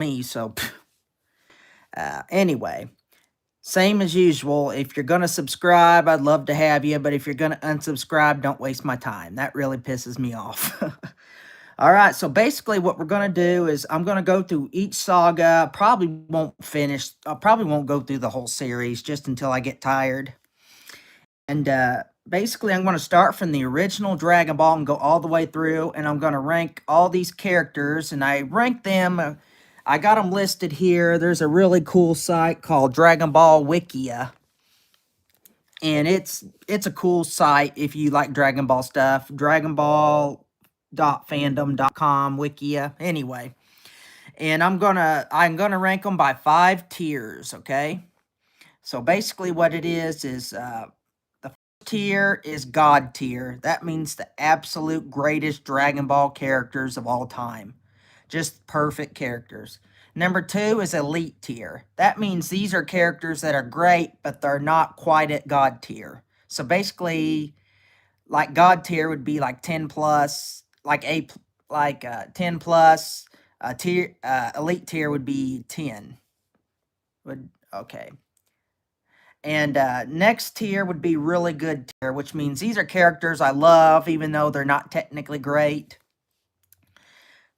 me, so anyway, same as usual. If you're going to subscribe, I'd love to have you, but if you're going to unsubscribe, don't waste my time. That really pisses me off. All right, so basically what we're going to do is I'm going to go through each saga. I probably won't go through the whole series just until I get tired. And basically I'm going to start from the original Dragon Ball and go all the way through, and I'm going to rank all these characters, and I rank them. I got them listed here. There's a really cool site called Dragon Ball Wikia. And it's a cool site if you like Dragon Ball stuff. DragonBall.fandom.com Wikia. Anyway, and I'm gonna rank them by 5 tiers. Okay, so basically what it is the first tier is God tier. That means the absolute greatest Dragon Ball characters of all time, just perfect characters. Number 2 is elite tier. That means these are characters that are great, but they're not quite at God tier. So basically, like God tier would be like 10 plus, like 10 plus. Elite tier would be 10. Okay. And next tier would be really good tier, which means these are characters I love, even though they're not technically great.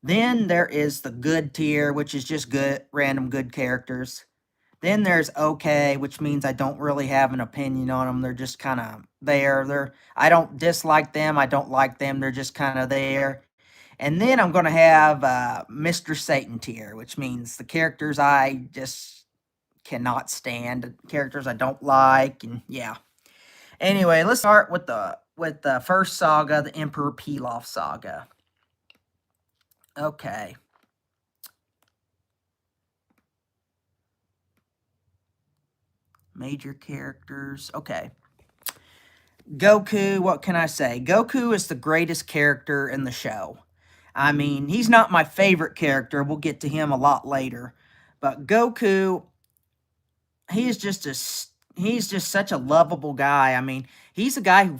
Then there is the good tier, which is just good, random good characters. Then there's okay, which means I don't really have an opinion on them. They're just kind of there. I don't dislike them. I don't like them. They're just kind of there. And then I'm going to have Mr. Satan tier, which means the characters I just cannot stand, characters I don't like, and yeah. Anyway, let's start with the first saga, the Emperor Pilaf saga. Okay. Major characters. Okay. Goku, what can I say? Goku is the greatest character in the show. I mean, he's not my favorite character. We'll get to him a lot later. But Goku, he's just such a lovable guy. I mean, he's a guy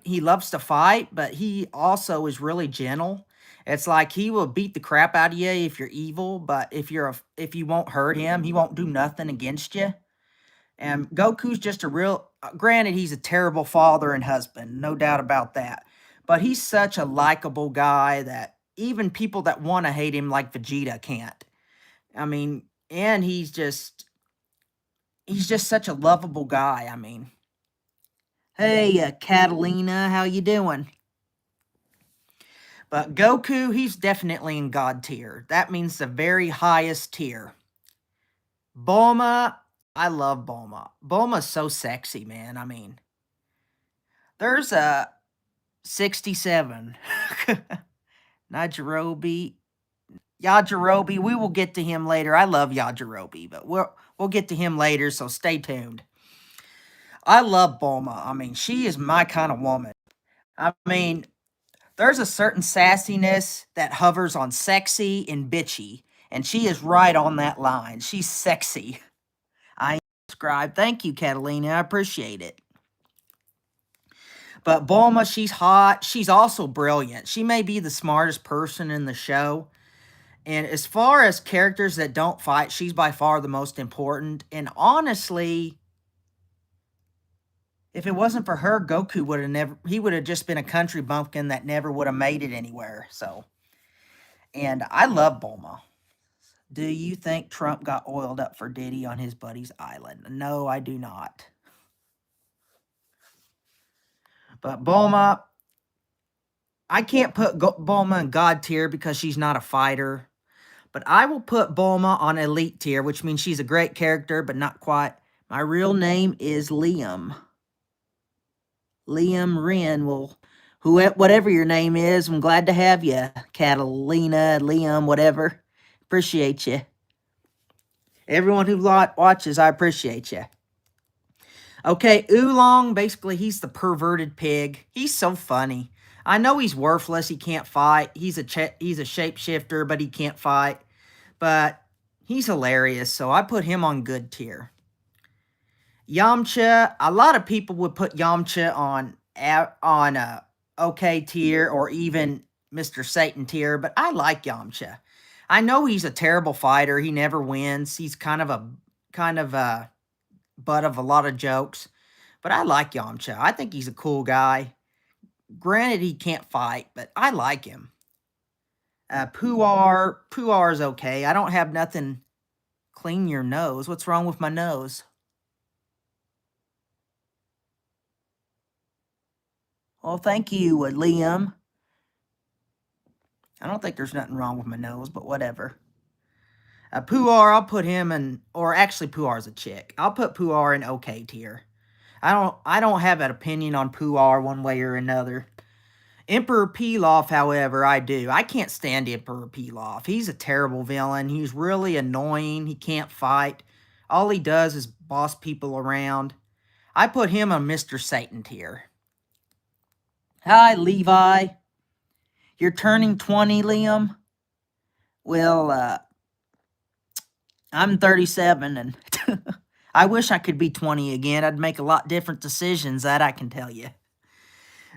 he loves to fight, but he also is really gentle. It's like he will beat the crap out of you if you're evil, but if you won't hurt him, he won't do nothing against you. And Goku's just granted, he's a terrible father and husband, no doubt about that. But he's such a likable guy that even people that want to hate him, like Vegeta, can't. I mean, and he's just such a lovable guy. I mean, hey, Catalina, how you doing? But Goku, he's definitely in God tier. That means the very highest tier. Bulma, I love Bulma. Bulma's so sexy, man. I mean, there's a 67. Yajirobe, we will get to him later. I love Yajirobe, but we'll get to him later, so stay tuned. I love Bulma. I mean, she is my kind of woman. I mean, there's a certain sassiness that hovers on sexy and bitchy, and she is right on that line. She's sexy. I subscribe. Thank you, Catalina. I appreciate it. But Bulma, she's hot. She's also brilliant. She may be the smartest person in the show. And as far as characters that don't fight, she's by far the most important. And honestly, if it wasn't for her, Goku would have just been a country bumpkin that never would have made it anywhere. So, and I love Bulma. Do you think Trump got oiled up for Diddy on his buddy's island? No, I do not. But Bulma, I can't put Bulma in God tier because she's not a fighter. But I will put Bulma on elite tier, which means she's a great character, but not quite. My real name is Liam. Liam Wren. Well, whatever your name is, I'm glad to have you. Catalina, Liam, whatever. Appreciate you. Everyone who watches, I appreciate you. Okay, Oolong, basically, he's the perverted pig. He's so funny. I know he's worthless. He can't fight. He's a shapeshifter, but he can't fight. But he's hilarious, so I put him on good tier. Yamcha, a lot of people would put Yamcha on okay tier or even Mr. Satan tier, but I like Yamcha. I know he's a terrible fighter. He never wins. He's kind of a butt of a lot of jokes. But I like Yamcha. I think he's a cool guy. Granted, he can't fight, but I like him. Puar's okay. I don't have nothing. Clean your nose. What's wrong with my nose? Well, thank you, Liam. I don't think there's nothing wrong with my nose, but whatever. Puar, I'll put him in, or actually Puar's a chick. I'll put Puar in okay tier. I don't have an opinion on Puar one way or another. Emperor Pilaf, however, I do. I can't stand Emperor Pilaf. He's a terrible villain. He's really annoying. He can't fight. All he does is boss people around. I put him on Mr. Satan tier. Hi, Levi. You're turning 20, Liam? Well, I'm 37, and I wish I could be 20 again. I'd make a lot different decisions, that I can tell you.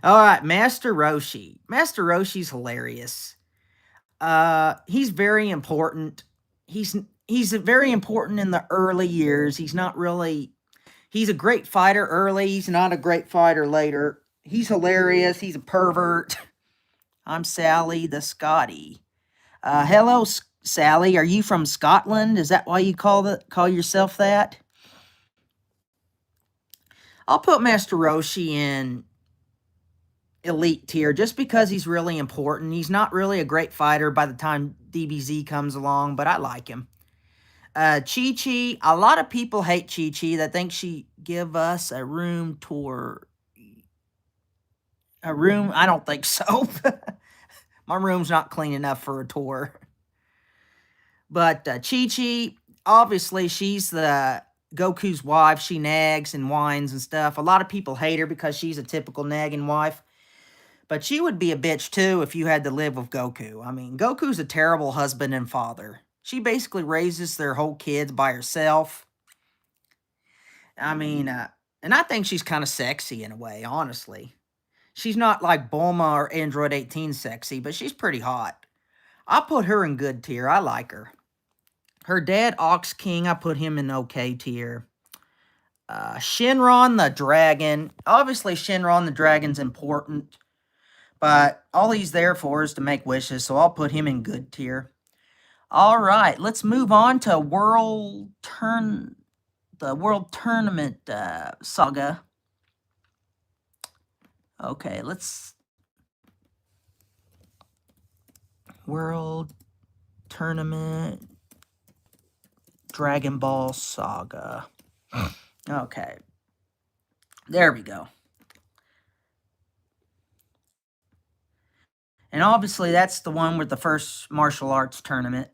All right, Master Roshi. Master Roshi's hilarious. He's very important. He's very important in the early years. He's not really. He's a great fighter early. He's not a great fighter later. He's hilarious. He's a pervert. I'm Sally the Scotty. Hello, Sally. Are you from Scotland? Is that why you call yourself that? I'll put Master Roshi in elite tier just because he's really important. He's not really a great fighter by the time DBZ comes along, but I like him. Chi-Chi, a lot of people hate Chi-Chi. They think she give us a room tour. A room? I don't think so. My room's not clean enough for a tour. But Chi-Chi, obviously, she's the Goku's wife. She nags and whines and stuff. A lot of people hate her because she's a typical nagging wife. But she would be a bitch, too, if you had to live with Goku. I mean, Goku's a terrible husband and father. She basically raises their whole kids by herself. I mean, and I think she's kind of sexy in a way, honestly. She's not like Bulma or Android 18 sexy, but she's pretty hot. I'll put her in good tier. I like her. Her dad, Ox King, I put him in okay tier. Shenron the Dragon. Obviously, Shenron the Dragon's important. But all he's there for is to make wishes, so I'll put him in good tier. All right, let's move on to the World Tournament Saga. Okay, let's... World Tournament Dragon Ball Saga. Okay. There we go. And obviously, that's the one with the first martial arts tournament.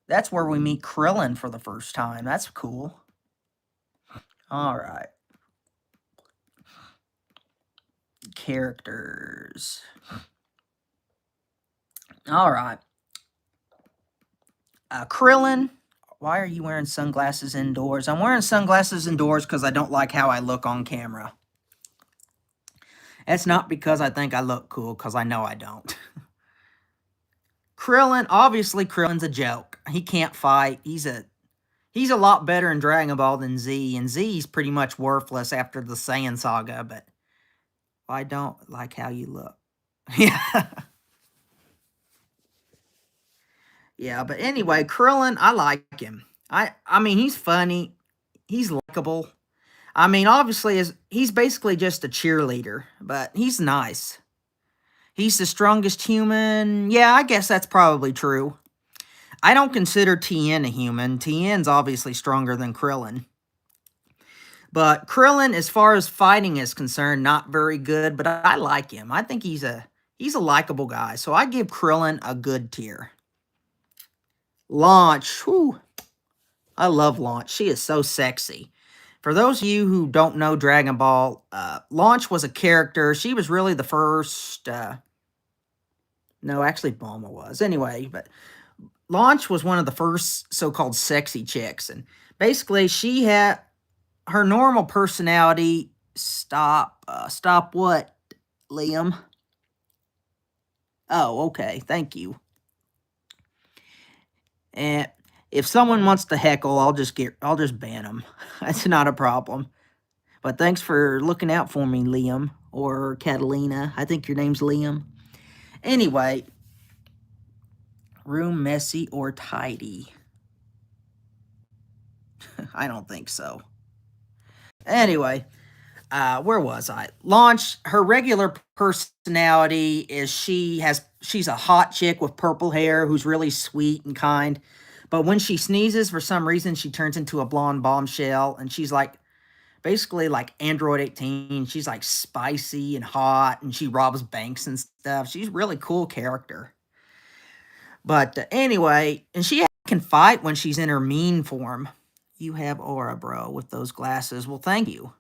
That's where we meet Krillin for the first time. That's cool. All right. Characters. All right. Krillin. Why are you wearing sunglasses indoors? I'm wearing sunglasses indoors because I don't like how I look on camera. That's not because I think I look cool, because I know I don't. Krillin, obviously Krillin's a joke. He can't fight. He's a lot better in Dragon Ball than Z, and Z's pretty much worthless after the Saiyan saga, but I don't like how you look. Yeah. Yeah, but anyway, Krillin, I like him. I mean, he's funny. He's likable. I mean, obviously, he's basically just a cheerleader, but he's nice. He's the strongest human. Yeah, I guess that's probably true. I don't consider Tien a human. Tien's obviously stronger than Krillin. But Krillin, as far as fighting is concerned, not very good, but I like him. I think he's a likable guy, so I give Krillin a good tier. Launch. Whew. I love Launch. She is so sexy. For those of you who don't know Dragon Ball, Launch was a character. She was really the first... no, actually Bulma was. Anyway, but Launch was one of the first so-called sexy chicks. And basically, she had her normal personality... Stop what, Liam? Oh, okay. Thank you. And if someone wants to heckle, I'll just ban them. That's not a problem. But thanks for looking out for me, Liam. Or Catalina. I think your name's Liam. Anyway. Room messy or tidy? I don't think so. Anyway. Where was I? Launch, her regular personality is she's a hot chick with purple hair who's really sweet and kind. But when she sneezes, for some reason, she turns into a blonde bombshell. And she's like, basically like Android 18. She's like spicy and hot, and she robs banks and stuff. She's a really cool character. But anyway, and she can fight when she's in her mean form. You have aura, bro, with those glasses. Well, thank you.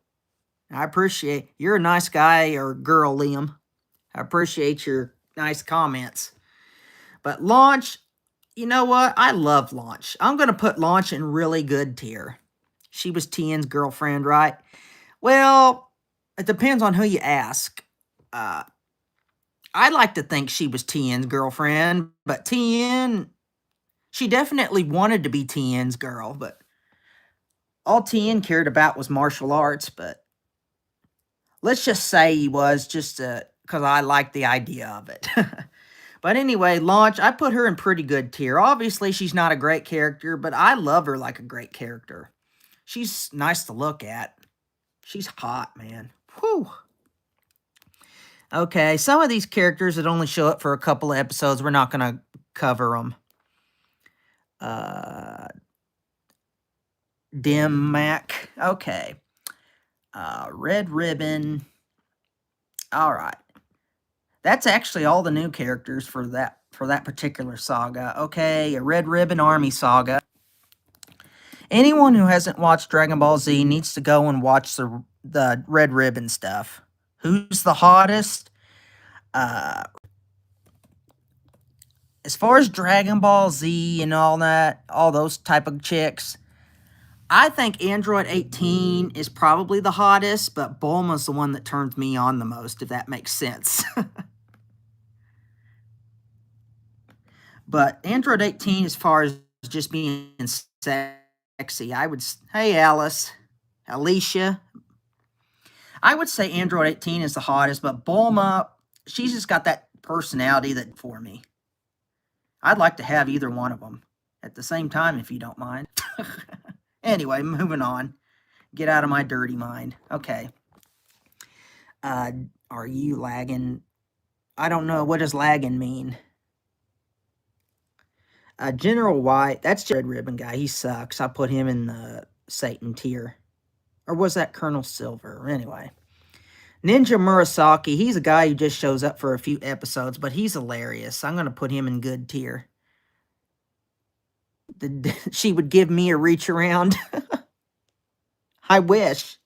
I appreciate, you're a nice guy or girl, Liam. I appreciate your nice comments. But Launch, you know what? I love Launch. I'm going to put Launch in really good tier. She was Tien's girlfriend, right? Well, it depends on who you ask. I like to think she was Tien's girlfriend, but Tien, she definitely wanted to be Tien's girl, but all Tien cared about was martial arts, but let's just say he was just because I like the idea of it. But anyway, Launch, I put her in pretty good tier. Obviously, she's not a great character, but I love her like a great character. She's nice to look at. She's hot, man. Whew. Okay, some of these characters that only show up for a couple of episodes, we're not going to cover them. Dim Mac. Okay. Red Ribbon. All right. That's actually all the new characters for that particular saga. Okay, a Red Ribbon Army saga. Anyone who hasn't watched Dragon Ball Z needs to go and watch the Red Ribbon stuff. Who's the hottest? As far as Dragon Ball Z and all that, all those type of chicks, I think Android 18 is probably the hottest, but Bulma's the one that turns me on the most, if that makes sense. But Android 18, as far as just being sexy, I would... Hey, Alice. Alicia. I would say Android 18 is the hottest, but Bulma, she's just got that personality that for me. I'd like to have either one of them at the same time, if you don't mind. Anyway, moving on. Get out of my dirty mind. Okay. Are you lagging? I don't know. What does lagging mean? General White, that's Red Ribbon guy. He sucks. I put him in the Satan tier. Or was that Colonel Silver? Anyway. Ninja Murasaki, he's a guy who just shows up for a few episodes, but he's hilarious. I'm going to put him in good tier. She would give me a reach around. I wish.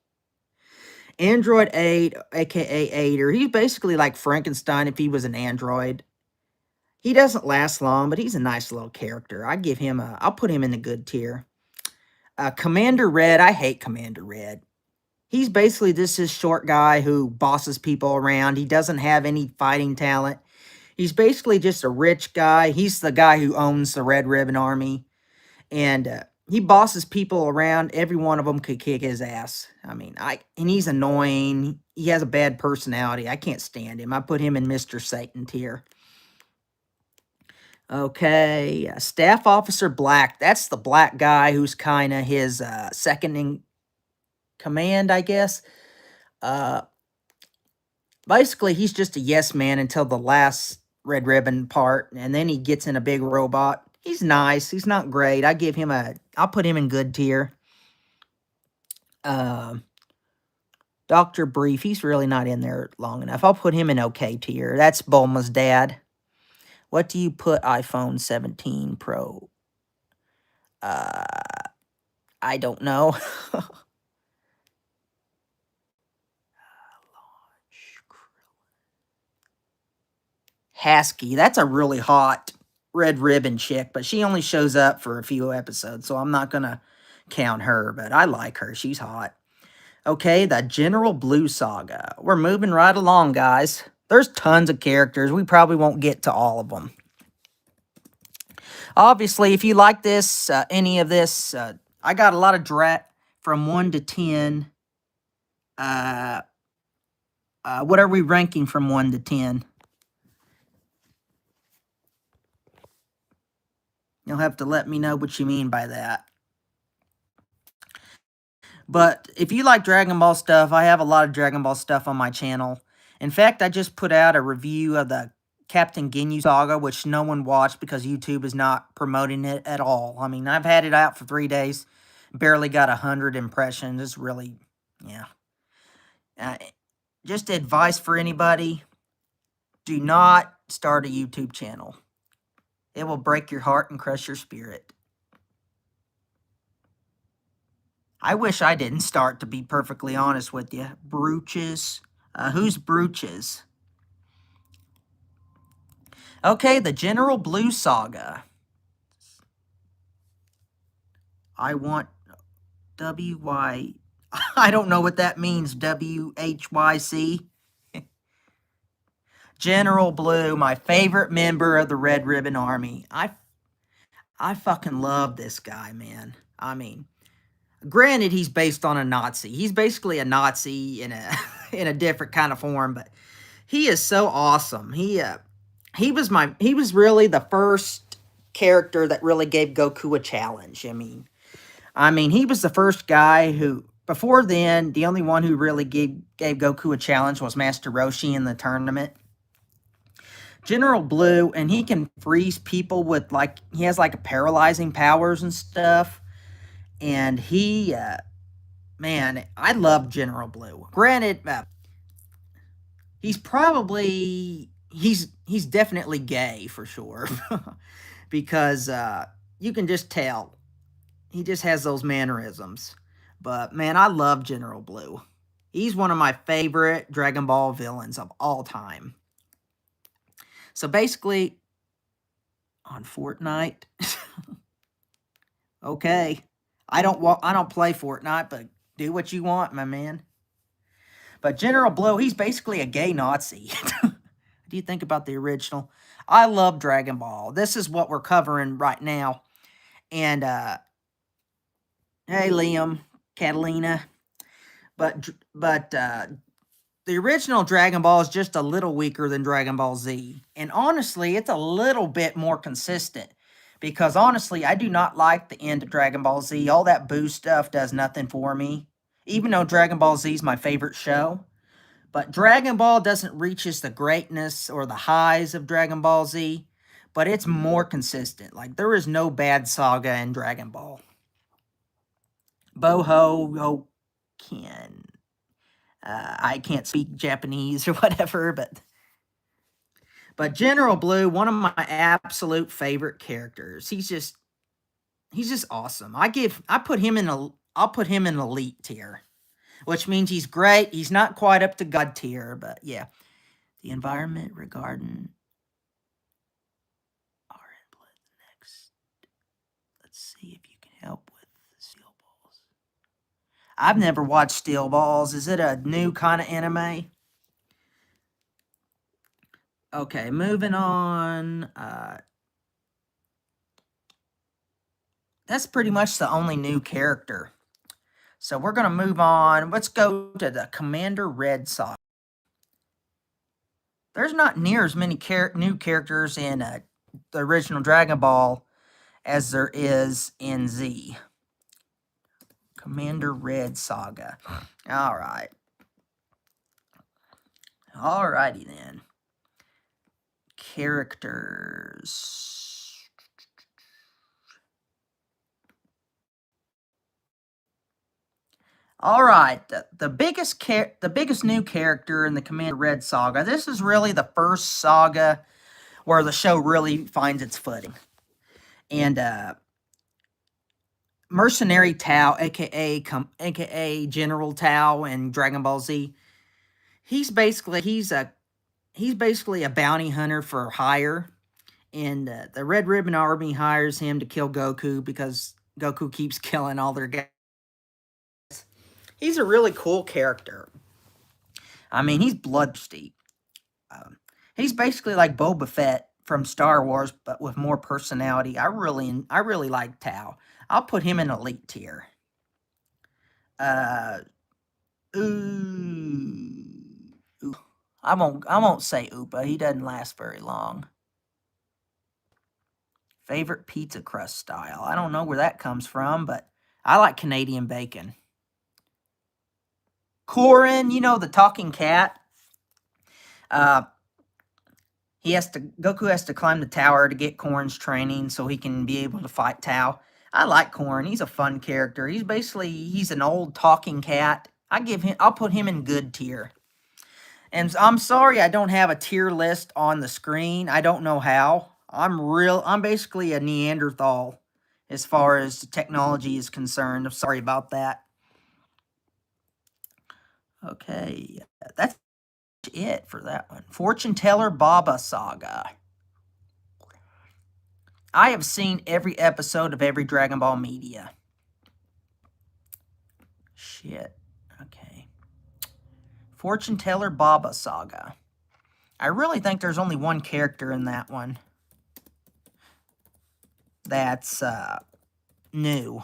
Android 8, aka Aider. He's basically like Frankenstein if he was an android. He doesn't last long, but he's a nice little character. I'll put him in the good tier. Commander Red, I hate Commander Red. He's basically just this short guy who bosses people around. He doesn't have any fighting talent. He's basically just a rich guy. He's the guy who owns the Red Ribbon Army. And he bosses people around. Every one of them could kick his ass. I mean, and he's annoying. He has a bad personality. I can't stand him. I put him in Mr. Satan tier. Okay, Staff Officer Black. That's the black guy who's kind of his second in command, I guess. Basically, he's just a yes man until the last Red Ribbon part, and then he gets in a big robot. He's nice. He's not great. I'll put him in good tier. Dr. Brief, he's really not in there long enough. I'll put him in okay tier. That's Bulma's dad. What do you put iPhone 17 Pro? I don't know. Hasky, that's a really hot Red Ribbon chick, but she only shows up for a few episodes, so I'm not going to count her, but I like her. She's hot. Okay, the General Blue Saga. We're moving right along, guys. There's tons of characters. We probably won't get to all of them. Obviously, if you like this, any of this, I got a lot of from 1 to 10. What are we ranking from 1 to 10? You'll have to let me know what you mean by that. But if you like Dragon Ball stuff, I have a lot of Dragon Ball stuff on my channel. In fact, I just put out a review of the Captain Ginyu saga, which no one watched because YouTube is not promoting it at all. I mean, I've had it out for 3 days, barely got 100 impressions. It's really, yeah. Just advice for anybody, do not start a YouTube channel. It will break your heart and crush your spirit. I wish I didn't start, to be perfectly honest with you. Brooches. Who's Brooches? Okay, the General Blue Saga. I want W-Y... I don't know what that means. W-H-Y-C? General Blue, my favorite member of the Red Ribbon Army. I fucking love this guy, man. I mean, granted, he's based on a Nazi. He's basically a Nazi in a in a different kind of form, but he is so awesome. He was really the first character that really gave Goku a challenge. I mean, he was the first guy who, before then, the only one who really gave Goku a challenge was Master Roshi in the tournament. General Blue, and he can freeze people with, like, he has, like, paralyzing powers and stuff. And he, man, I love General Blue. Granted, he's definitely gay for sure. Because you can just tell. He just has those mannerisms. But, man, I love General Blue. He's one of my favorite Dragon Ball villains of all time. So basically, on Fortnite, okay, I don't play Fortnite, but do what you want, my man. But General Blue, he's basically a gay Nazi. What do you think about the original? I love Dragon Ball. This is what we're covering right now. And hey, Liam, Catalina, but the original Dragon Ball is just a little weaker than Dragon Ball Z. And honestly, it's a little bit more consistent. Because honestly, I do not like the end of Dragon Ball Z. All that Boo stuff does nothing for me. Even though Dragon Ball Z is my favorite show. But Dragon Ball doesn't reach the greatness or the highs of Dragon Ball Z. But it's more consistent. Like, there is no bad saga in Dragon Ball. Boho Ken. I can't speak Japanese or whatever, but General Blue, one of my absolute favorite characters. He's just awesome. I'll put him in elite tier, which means he's great. He's not quite up to God tier, but yeah. The environment regarding RN Blood next. Let's see if you can help with Steel Balls. I've never watched Steel Balls. Is it a new kind of anime? Okay, moving on. That's pretty much the only new character. So we're going to move on. Let's go to the Commander Red Saga. There's not near as many new characters in the original Dragon Ball as there is in Z. Commander Red Saga. All right. Alrighty then. Characters. All right, the biggest new character in the Commander Red Saga. This is really the first saga where the show really finds its footing. And Mercenary Tao, aka General Tao in Dragon Ball Z, he's basically a bounty hunter for hire, and the Red Ribbon Army hires him to kill Goku because Goku keeps killing all their guys. He's a really cool character. I mean, he's bloodthirsty. He's basically like Boba Fett from Star Wars, but with more personality. I really like Tao. I'll put him in elite tier. Uh, ooh, I won't say Oopa. He doesn't last very long. Favorite pizza crust style. I don't know where that comes from, but I like Canadian bacon. Corin, you know, the talking cat. Uh, Goku has to climb the tower to get Corrin's training so he can be able to fight Tao. I like Corrin. He's a fun character. He's an old talking cat. I'll put him in good tier. And I'm sorry I don't have a tier list on the screen. I don't know how. I'm basically a Neanderthal as far as technology is concerned. I'm sorry about that. Okay, that's it for that one. Fortune Teller Baba Saga. I have seen every episode of every Dragon Ball media. Shit. Okay. Fortune Teller Baba Saga. I really think there's only one character in that one that's new.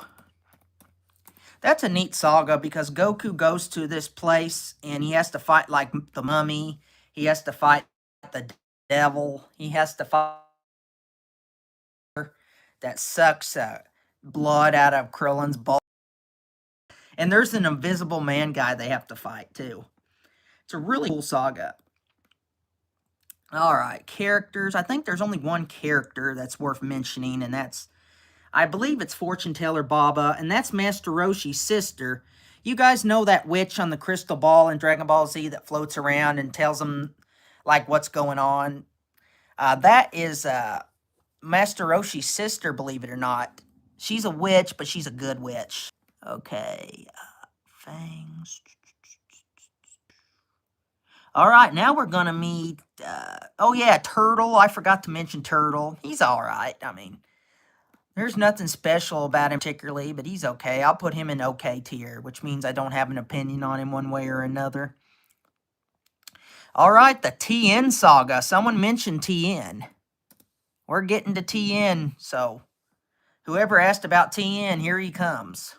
That's a neat saga because Goku goes to this place and he has to fight like the mummy. He has to fight the devil. He has to fight that sucks blood out of Krillin's ball. And there's an invisible man guy they have to fight too. It's a really cool saga. All right, characters. I think there's only one character that's worth mentioning, and I believe it's Fortune Teller Baba, and that's Master Roshi's sister. You guys know that witch on the crystal ball in Dragon Ball Z that floats around and tells them, like, what's going on? That is Master Roshi's sister, believe it or not. She's a witch, but she's a good witch. Okay, fangs. All right, now we're going to meet, oh yeah, Turtle. I forgot to mention Turtle. He's all right. I mean, there's nothing special about him particularly, but he's okay. I'll put him in okay tier, which means I don't have an opinion on him one way or another. All right, the Tien saga. Someone mentioned Tien. We're getting to Tien, so whoever asked about Tien, here he comes.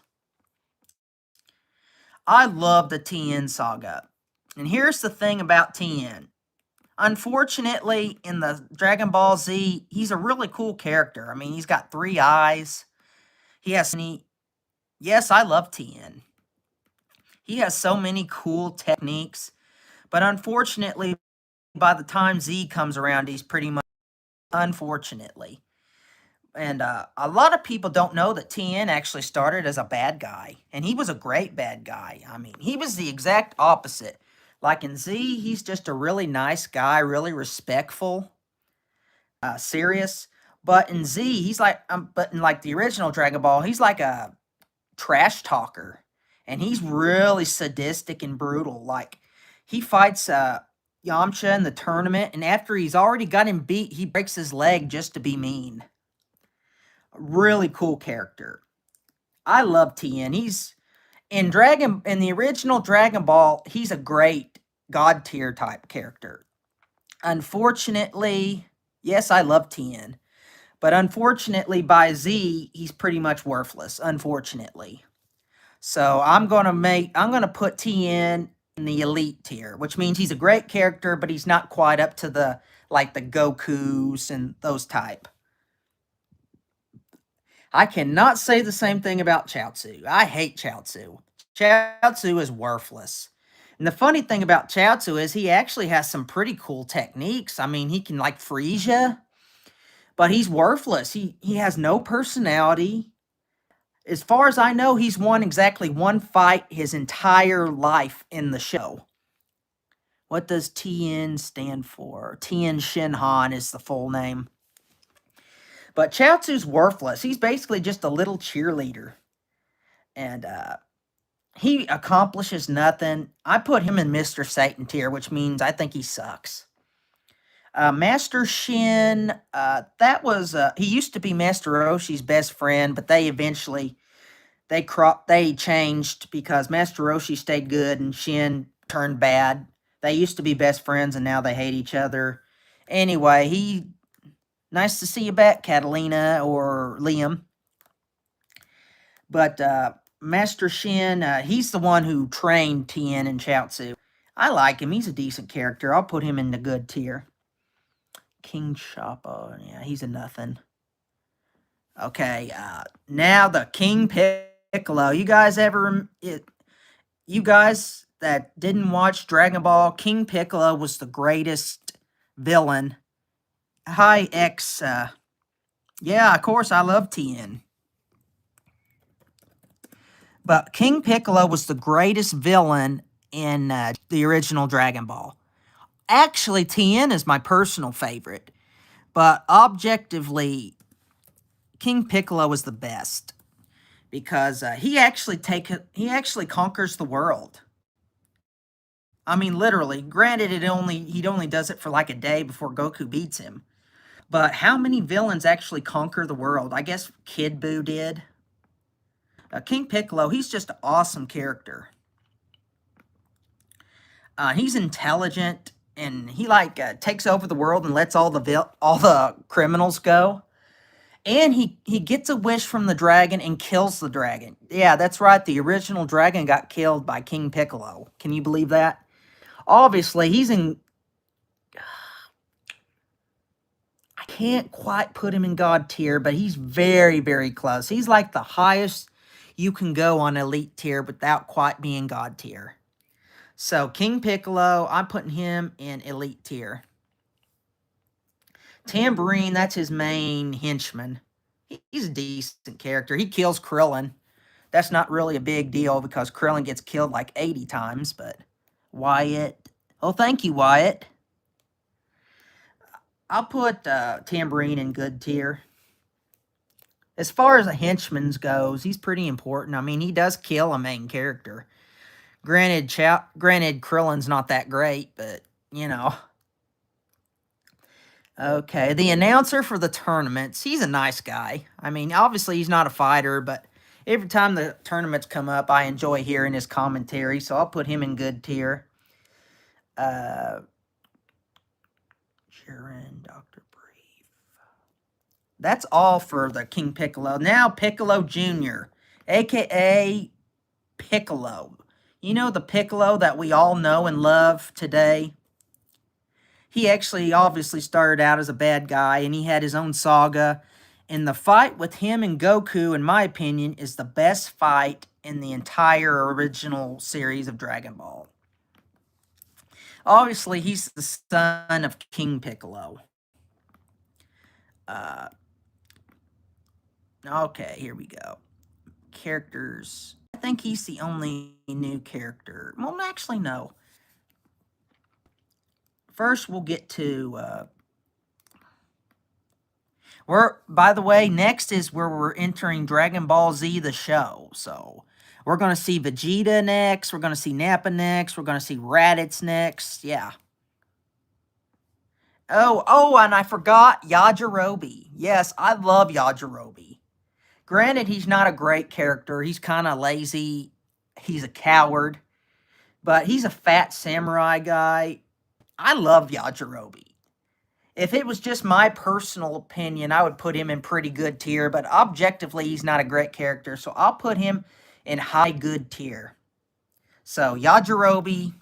I love the Tien saga. And here's the thing about Tien. Unfortunately, in the Dragon Ball Z, he's a really cool character. I mean, he's got 3 eyes. Yes, I love Tien. He has so many cool techniques. But unfortunately, by the time Z comes around, he's pretty much unfortunately. And a lot of people don't know that Tien actually started as a bad guy. And he was a great bad guy. I mean, he was the exact opposite. Like in Z, he's just a really nice guy, really respectful, serious. But in Z, he's like, but in like the original Dragon Ball, he's like a trash talker. And he's really sadistic and brutal. Like, he fights Yamcha in the tournament, and after he's already got him beat, he breaks his leg just to be mean. Really cool character. I love Tien. He's in the original Dragon Ball, he's a great God tier type character. Unfortunately, yes, I love Tien. But unfortunately, by Z, he's pretty much worthless, unfortunately. So I'm gonna put Tien in the elite tier, which means he's a great character, but he's not quite up to the Gokus and those type. I cannot say the same thing about CHIAOTZU. I hate CHIAOTZU. CHIAOTZU is worthless. And the funny thing about CHIAOTZU is he actually has some pretty cool techniques. I mean, he can freeze you, but he's worthless. He has no personality. As far as I know, he's won exactly one fight his entire life in the show. What does Tien stand for? Tien Shinhan is the full name. But CHIAOTZU's worthless. He's basically just a little cheerleader. And he accomplishes nothing. I put him in Mr. Satan tier, which means I think he sucks. Master Shin, he used to be Master Roshi's best friend, but they eventually, they changed because Master Roshi stayed good and Shin turned bad. They used to be best friends, and now they hate each other. Anyway, nice to see you back, Catalina or Liam. But Master Shin, he's the one who trained Tien and CHIAOTZU. I like him. He's a decent character. I'll put him in the good tier. King Choppa, yeah, he's a nothing. Okay, now the King Piccolo. You guys that didn't watch Dragon Ball, King Piccolo was the greatest villain. Hi, X. Yeah, of course, I love Tien. But King Piccolo was the greatest villain in the original Dragon Ball. Actually, Tien is my personal favorite. But objectively, King Piccolo is the best. Because he actually conquers the world. I mean, literally. Granted, he only does it for like a day before Goku beats him. But how many villains actually conquer the world? I guess Kid Buu did. King Piccolo, he's just an awesome character. He's intelligent, and he takes over the world and lets all the criminals go. And he gets a wish from the dragon and kills the dragon. Yeah, that's right. The original dragon got killed by King Piccolo. Can you believe that? Obviously, I can't quite put him in God tier, but he's very, very close. He's like the highest you can go on elite tier without quite being God tier. So, King Piccolo, I'm putting him in elite tier. Tambourine, that's his main henchman. He's a decent character. He kills Krillin. That's not really a big deal because Krillin gets killed like 80 times, but Wyatt. Oh, thank you, Wyatt. I'll put Tambourine in good tier. As far as the henchman's goes, he's pretty important. I mean, he does kill a main character. Granted, Krillin's not that great, but, you know. Okay, the announcer for the tournaments, he's a nice guy. I mean, obviously he's not a fighter, but every time the tournaments come up, I enjoy hearing his commentary, so I'll put him in good tier. Jiren, Dr. Brief. That's all for the King Piccolo. Now Piccolo Jr., a.k.a. Piccolo. You know the Piccolo that we all know and love today? He actually obviously started out as a bad guy, and he had his own saga. And the fight with him and Goku, in my opinion, is the best fight in the entire original series of Dragon Ball. Obviously, he's the son of King Piccolo. Okay, here we go. Characters. I think he's the only new character. Well, actually, no. First, we'll get to... by the way, next is where we're entering Dragon Ball Z, the show. So, we're going to see Vegeta next. We're going to see Nappa next. We're going to see Raditz next. Yeah. Oh, and I forgot Yajirobe. Yes, I love Yajirobe. Granted, he's not a great character. He's kind of lazy. He's a coward. But he's a fat samurai guy. I love Yajirobe. If it was just my personal opinion, I would put him in pretty good tier. But objectively, he's not a great character. So I'll put him in high good tier. So Yajirobe.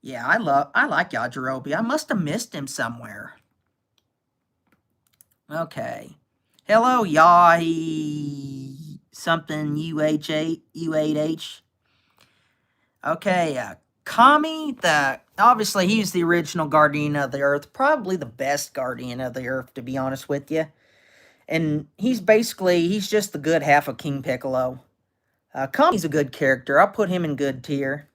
Yeah, I like Yajirobe. I must have missed him somewhere. Okay. Hello, Yahi something U8H. Okay, Kami, obviously he's the original Guardian of the Earth, probably the best Guardian of the Earth, to be honest with you. And he's just the good half of King Piccolo. Kami's a good character. I'll put him in good tier.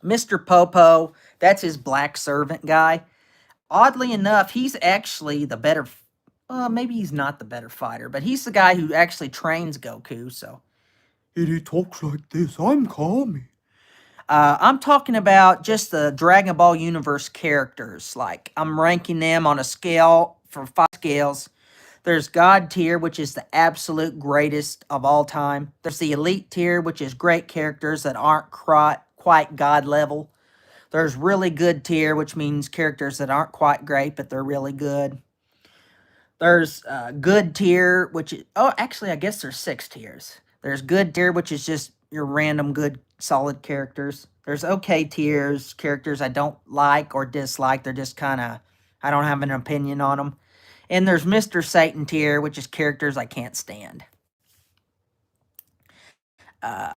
Mr. Popo, that's his black servant guy. Oddly enough, he's actually the better... maybe he's not the better fighter, but he's the guy who actually trains Goku, so... He talks like this. I'm Kami. I'm talking about just the Dragon Ball Universe characters. Like, I'm ranking them on a scale for 5 scales. There's God tier, which is the absolute greatest of all time. There's the Elite tier, which is great characters that aren't quite God level. There's really good tier, which means characters that aren't quite great, but they're really good. There's good tier, which is, oh, actually, I guess there's 6 tiers. There's good tier, which is just your random good, solid characters. There's okay tiers, characters I don't like or dislike. They're just kind of, I don't have an opinion on them. And there's Mr. Satan tier, which is characters I can't stand. I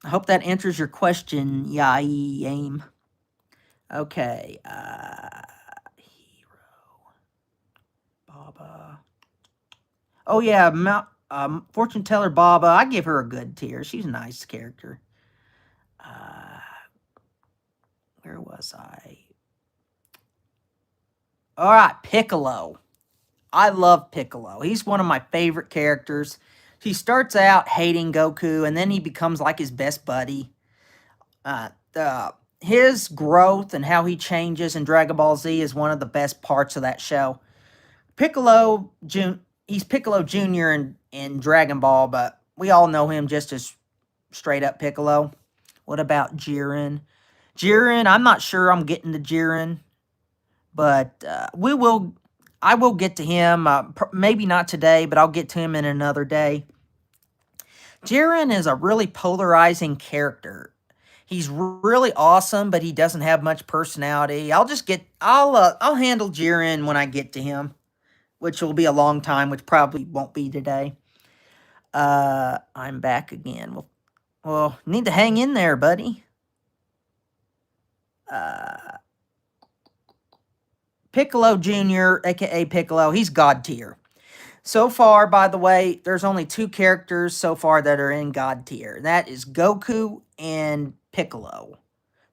hope that answers your question, Yai Aim. Okay. Hero. Baba. Oh, yeah. Fortune Teller Baba. I give her a good tier. She's a nice character. Where was I? All right. Piccolo. I love Piccolo. He's one of my favorite characters. He starts out hating Goku, and then he becomes like his best buddy. His growth and how he changes in Dragon Ball Z is one of the best parts of that show. He's Piccolo Jr. in Dragon Ball, but we all know him just as straight up Piccolo. What about Jiren? Jiren, I'm not sure I'm getting to Jiren, but I will get to him. Maybe not today, but I'll get to him in another day. Jiren is a really polarizing character. He's really awesome, but he doesn't have much personality. I'll handle Jiren when I get to him, which will be a long time, which probably won't be today. I'm back again. Well, need to hang in there, buddy. Piccolo Jr., aka Piccolo, he's God tier. So far, by the way, there's only 2 characters so far that are in God tier. That is Goku and Piccolo.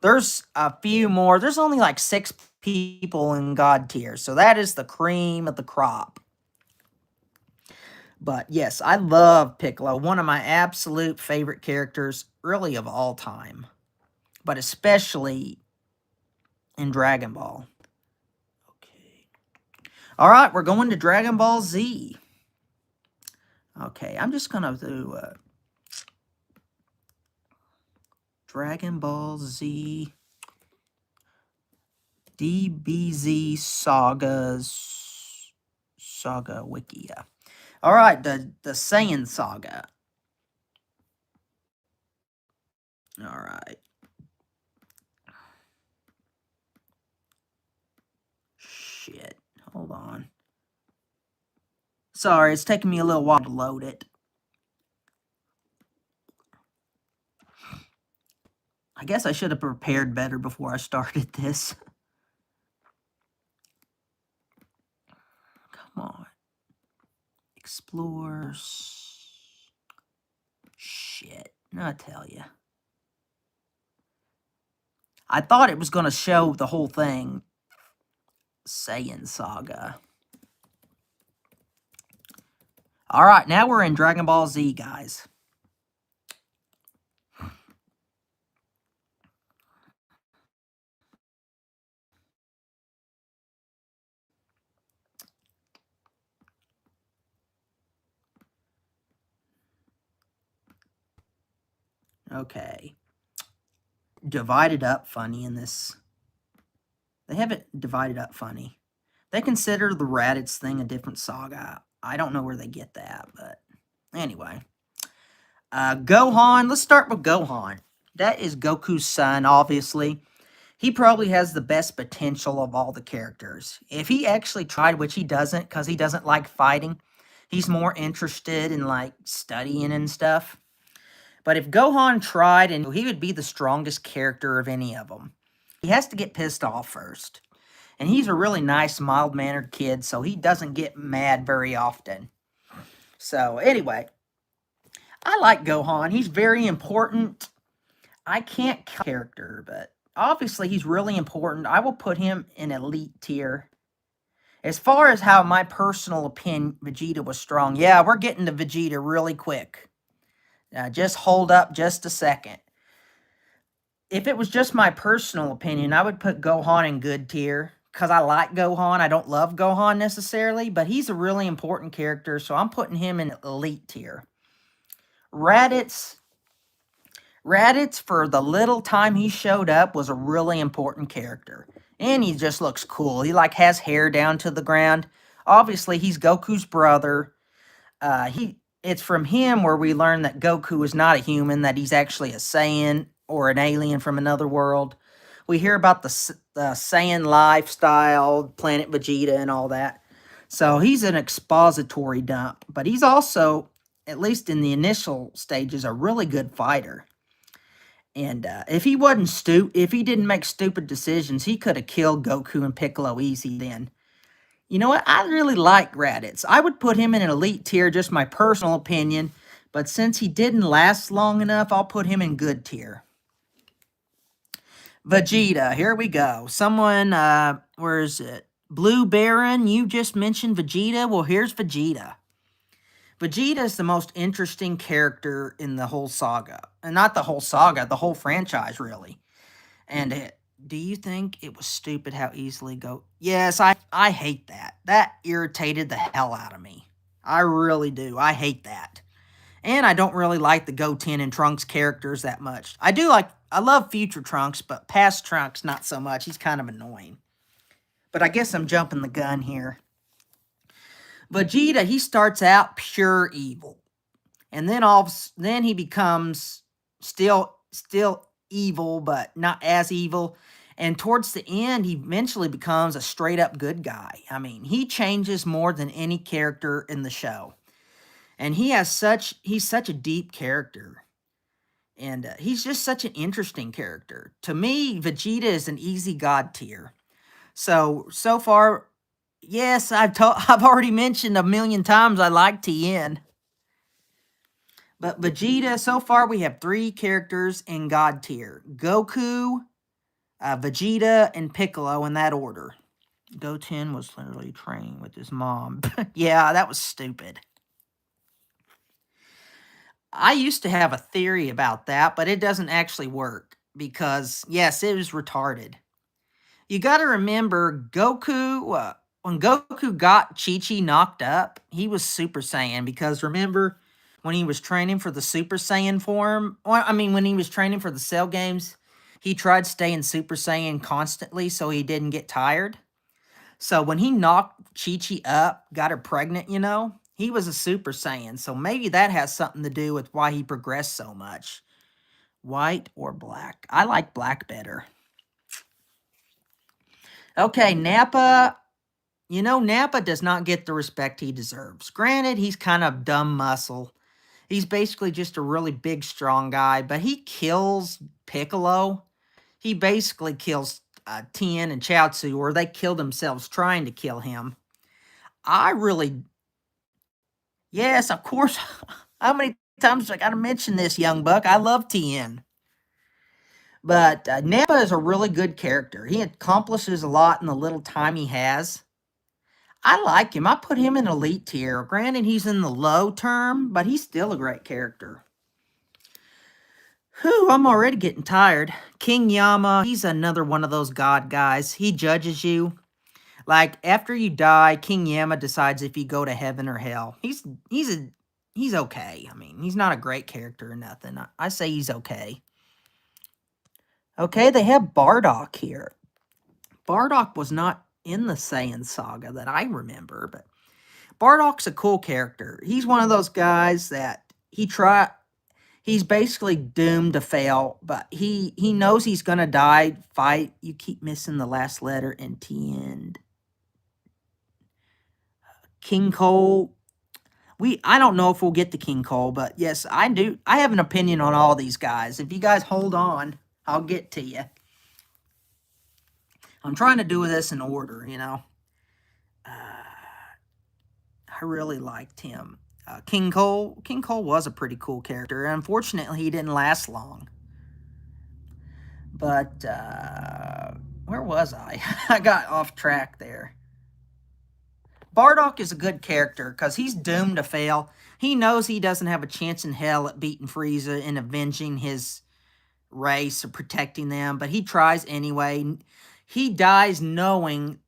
There's a few more. There's only like 6 people in God tier. So that is the cream of the crop. But yes, I love Piccolo. One of my absolute favorite characters, really of all time. But especially in Dragon Ball. All right, we're going to Dragon Ball Z. Okay, I'm just going to do Dragon Ball Z DBZ Saga Wikia. All right, the Saiyan Saga. All right. Shit. Hold on. Sorry, it's taking me a little while to load it. I guess I should have prepared better before I started this. Come on. Explores. Shit. I tell you. I thought it was going to show the whole thing. Saiyan Saga. Alright, now we're in Dragon Ball Z, guys. Okay. Divided up funny in this. They have it divided up funny. They consider the Raditz thing a different saga. I don't know where they get that, but anyway. Gohan. Let's start with Gohan. That is Goku's son, obviously. He probably has the best potential of all the characters. If he actually tried, which he doesn't, because he doesn't like fighting. He's more interested in, like, studying and stuff. But if Gohan tried, and he would be the strongest character of any of them. He has to get pissed off first. And he's a really nice, mild-mannered kid, so he doesn't get mad very often. So, anyway. I like Gohan. He's very important. I can't character, but obviously he's really important. I will put him in elite tier. As far as how my personal opinion, Vegeta was strong. Yeah, we're getting to Vegeta really quick. Just hold up just a second. If it was just my personal opinion, I would put Gohan in good tier. Because I like Gohan. I don't love Gohan necessarily. But he's a really important character. So I'm putting him in elite tier. Raditz. Raditz, for the little time he showed up, was a really important character. And he just looks cool. He like has hair down to the ground. Obviously, he's Goku's brother. It's from him where we learn that Goku is not a human, that he's actually a Saiyan or an alien from another world. We hear about the Saiyan lifestyle, Planet Vegeta, and all that. So he's an expository dump, but he's also, at least in the initial stages, a really good fighter. And if he didn't make stupid decisions, he could have killed Goku and Piccolo easy then. You know what? I really like Raditz. I would put him in an elite tier, just my personal opinion. But since he didn't last long enough, I'll put him in good tier. Vegeta, here we go. Someone, where is it? Blue Baron, you just mentioned Vegeta. Well, here's Vegeta. Vegeta is the most interesting character in the whole saga. And not the whole saga, the whole franchise, really. And do you think it was stupid how easily go? Yes, I hate that. That irritated the hell out of me. I really do. I hate that. And I don't really like the Goten and Trunks characters that much. I love future Trunks, but past Trunks, not so much. He's kind of annoying. But I guess I'm jumping the gun here. Vegeta, he starts out pure evil. And then he becomes still evil, but not as evil. And towards the end, he eventually becomes a straight up good guy. I mean, he changes more than any character in the show. And he's such a deep character. And he's just such an interesting character. To me, Vegeta is an easy god tier. So far, yes, I've already mentioned a million times I like Tien. But Vegeta, so far we have 3 characters in God tier. Goku, Vegeta, and Piccolo in that order. Goten was literally training with his mom. Yeah, that was stupid. I used to have a theory about that, but it doesn't actually work. Because, yes, it was retarded. You gotta remember, Goku, when Goku got Chi-Chi knocked up, he was Super Saiyan. Because remember, when he was training for the Super Saiyan form, when he was training for the Cell games, he tried staying Super Saiyan constantly so he didn't get tired. So when he knocked Chi-Chi up, got her pregnant, he was a Super Saiyan. So maybe that has something to do with why he progressed so much. White or black? I like black better. Okay, Nappa. Nappa does not get the respect he deserves. Granted, he's kind of dumb muscle. He's basically just a really big, strong guy, but he kills Piccolo. He basically kills Tien and CHIAOTZU, or they kill themselves trying to kill him. Yes, of course. How many times I got to mention this, young buck? I love Tien. But Nappa is a really good character. He accomplishes a lot in the little time he has. I like him. I put him in elite tier. Granted, he's in the low term, but he's still a great character. Whew, I'm already getting tired. King Yama, he's another one of those god guys. He judges you. Like, after you die, King Yama decides if you go to heaven or hell. He's okay. I mean, he's not a great character or nothing. I say he's okay. Okay, they have Bardock here. Bardock was not in the Saiyan saga that I remember, but Bardock's a cool character. He's one of those guys that he's basically doomed to fail, but he knows he's gonna die. Fight. You keep missing the last letter in Tien. King Cole. I don't know if we'll get to King Cole, but yes, I do. I have an opinion on all these guys. If you guys hold on, I'll get to you. I'm trying to do this in order, I really liked him. King Cole was a pretty cool character. Unfortunately, he didn't last long. But, where was I? I got off track there. Bardock is a good character because he's doomed to fail. He knows he doesn't have a chance in hell at beating Frieza and avenging his race or protecting them, but he tries anyway. He dies knowing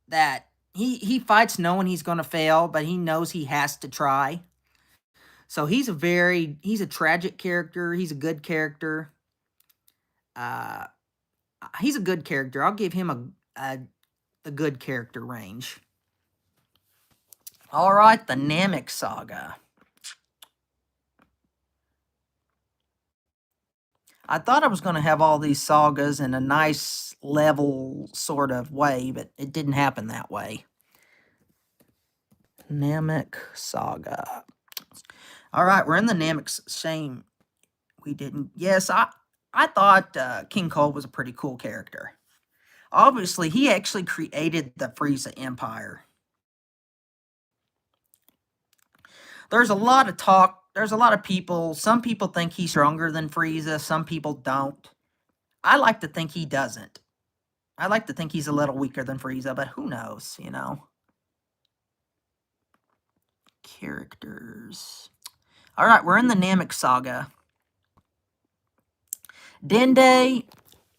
that he fights knowing he's going to fail, but he knows he has to try. So he's a tragic character. He's a good character. He's a good character. I'll give him a good character range. All right, the Namek Saga. I thought I was going to have all these sagas in a nice level sort of way, but it didn't happen that way. Namek Saga. All right, we're in the Namek. Shame we didn't. Yes, I thought King Cold was a pretty cool character. Obviously, he actually created the Frieza Empire. There's a lot of talk. There's a lot of people. Some people think he's stronger than Frieza. Some people don't. I like to think he doesn't. I like to think he's a little weaker than Frieza, but who knows, you know? Characters. All right, we're in the Namek Saga. Dende,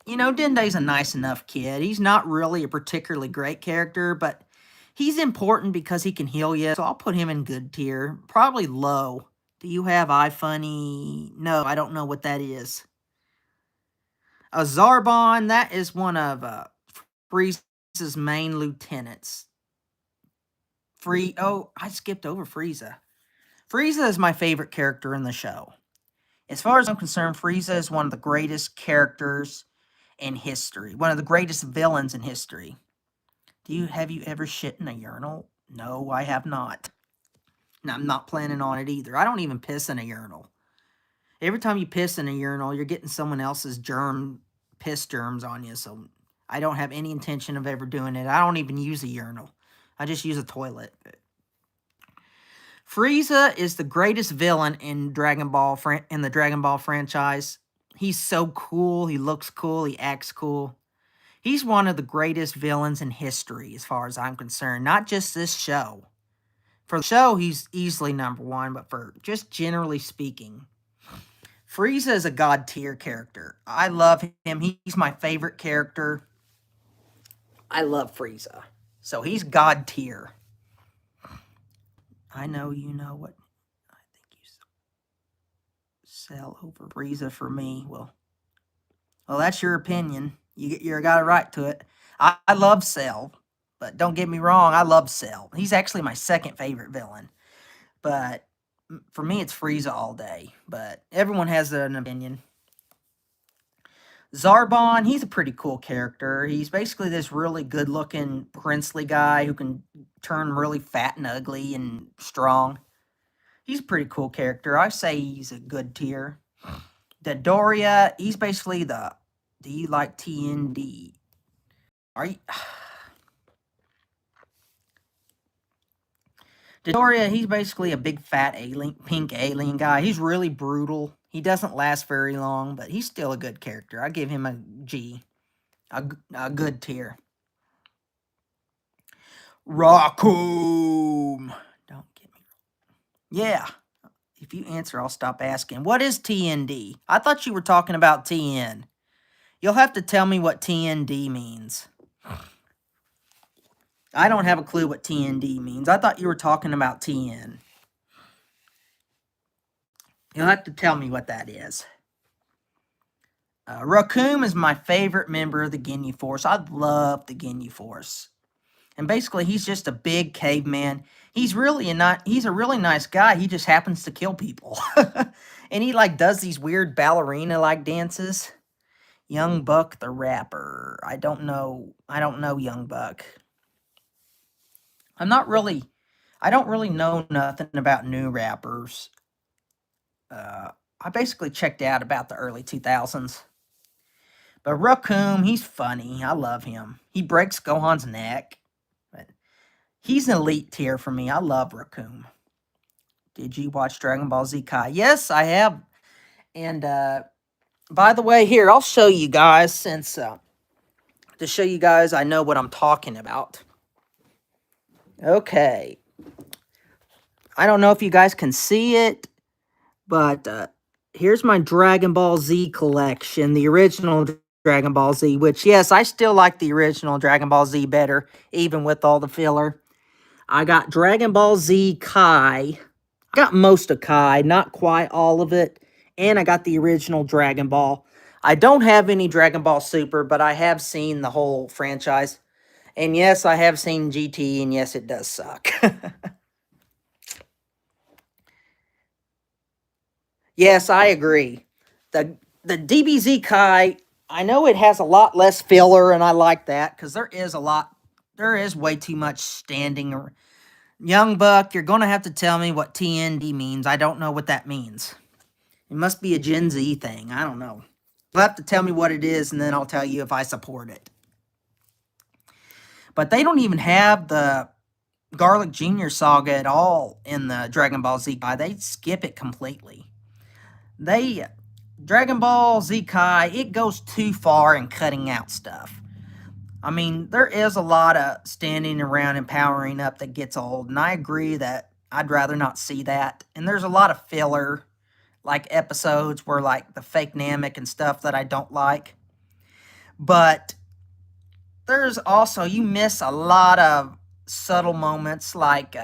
you know, Dende's a nice enough kid. He's not really a particularly great character, but he's important because he can heal you, so I'll put him in good tier. Probably low. Do you have iFunny? No, I don't know what that is. A Zarbon, that is one of Frieza's main lieutenants. Oh, I skipped over Frieza. Frieza is my favorite character in the show. As far as I'm concerned, Frieza is one of the greatest characters in history. One of the greatest villains in history. Have you ever shit in a urinal? No, I have not. And I'm not planning on it either. I don't even piss in a urinal. Every time you piss in a urinal, you're getting someone else's piss germs on you. So I don't have any intention of ever doing it. I don't even use a urinal. I just use a toilet. Frieza is the greatest villain in the Dragon Ball franchise. He's so cool. He looks cool. He acts cool. He's one of the greatest villains in history, as far as I'm concerned. Not just this show. For the show, he's easily number one, but for just generally speaking, Frieza is a god tier character. I love him. He's my favorite character. I love Frieza. So he's god tier. I know you know what I think you sell over Frieza for me. Well, that's your opinion. You got a right to it. I love Cell, but don't get me wrong, I love Cell. He's actually my second favorite villain. But for me, it's Frieza all day. But everyone has an opinion. Zarbon, he's a pretty cool character. He's basically this really good-looking princely guy who can turn really fat and ugly and strong. He's a pretty cool character. I say he's a good tier. Dodoria, he's basically the... Do you like TND? Are you... Dodoria, he's basically a big fat pink alien guy. He's really brutal. He doesn't last very long, but he's still a good character. I give him a G. A good tier. Raccoon. Don't get me wrong. Yeah. If you answer, I'll stop asking. What is TND? I thought you were talking about Tien. You'll have to tell me what TND means. I don't have a clue what TND means. I thought you were talking about Tien. You'll have to tell me what that is. Raccoon is my favorite member of the Ginyu Force. I love the Ginyu Force. And basically, he's just a big caveman. He's a really nice guy. He just happens to kill people. And he does these weird ballerina-like dances. Young Buck the rapper. I don't know Young Buck. I don't really know nothing about new rappers. I basically checked out about the early 2000s. But Raccoon, he's funny. I love him. He breaks Gohan's neck. But he's an elite tier for me. I love Raccoon. Did you watch Dragon Ball Z Kai? Yes, I have. And by the way, here, I'll show you guys to show you guys I know what I'm talking about. Okay. I don't know if you guys can see it, but here's my Dragon Ball Z collection, the original Dragon Ball Z, which, yes, I still like the original Dragon Ball Z better, even with all the filler. I got Dragon Ball Z Kai. Got most of Kai, not quite all of it. And I got the original Dragon Ball. I don't have any Dragon Ball Super, but I have seen the whole franchise. And yes, I have seen GT, and yes, it does suck. Yes, I agree. The DBZ Kai, I know it has a lot less filler, and I like that because there is way too much standing. Young Buck, you're gonna have to tell me what TND means. I don't know what that means. It must be a Gen Z thing. I don't know. You'll have to tell me what it is, and then I'll tell you if I support it. But they don't even have the Garlic Jr. saga at all in the Dragon Ball Z Kai. They skip it completely. They Dragon Ball Z Kai, it goes too far in cutting out stuff. I mean, there is a lot of standing around and powering up that gets old, and I agree that I'd rather not see that. And there's a lot of filler, like episodes where like the fake Namek and stuff that I don't like. But there's also, you miss a lot of subtle moments, like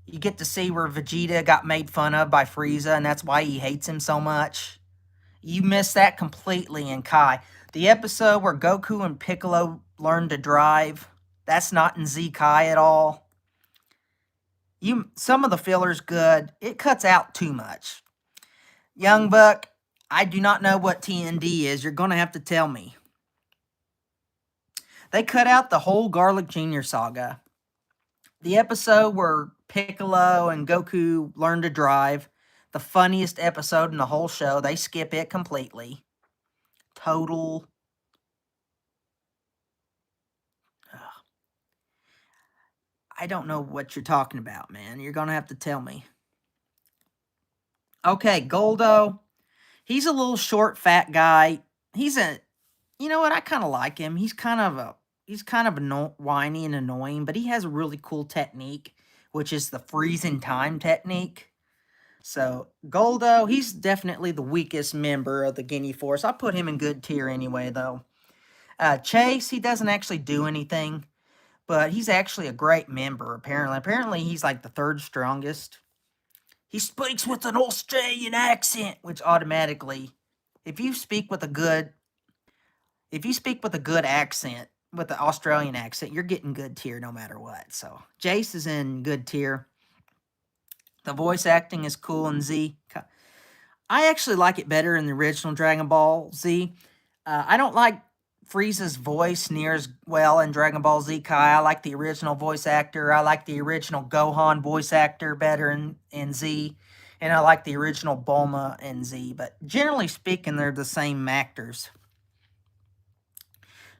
you get to see where Vegeta got made fun of by Frieza, and that's why he hates him so much. You miss that completely in Kai. The episode where Goku and Piccolo learn to drive, that's not in Z Kai at all. Some of the filler's good. It cuts out too much. Young Buck, I do not know what TND is. You're going to have to tell me. They cut out the whole Garlic Jr. saga. The episode where Piccolo and Goku learn to drive, the funniest episode in the whole show, they skip it completely. Total. I don't know what you're talking about, man. You're going to have to tell me. Okay, Goldo. He's a little short, fat guy. You know what? I kind of like him. He's kind of whiny and annoying, but he has a really cool technique, which is the freezing time technique. So Goldo, he's definitely the weakest member of the Ginyu Force. I put him in good tier anyway, though. Chase, he doesn't actually do anything, but he's actually a great member. Apparently he's like the third strongest. He speaks with an Australian accent, which automatically, if you speak with a good accent, with the Australian accent, you're getting good tier no matter what. So Jace is in good tier. The voice acting is cool in Z. I actually like it better in the original Dragon Ball Z. I don't like Frieza's voice near as well in Dragon Ball Z Kai. I like the original voice actor. I like the original Gohan voice actor better in Z. And I like the original Bulma in Z. But generally speaking, they're the same actors.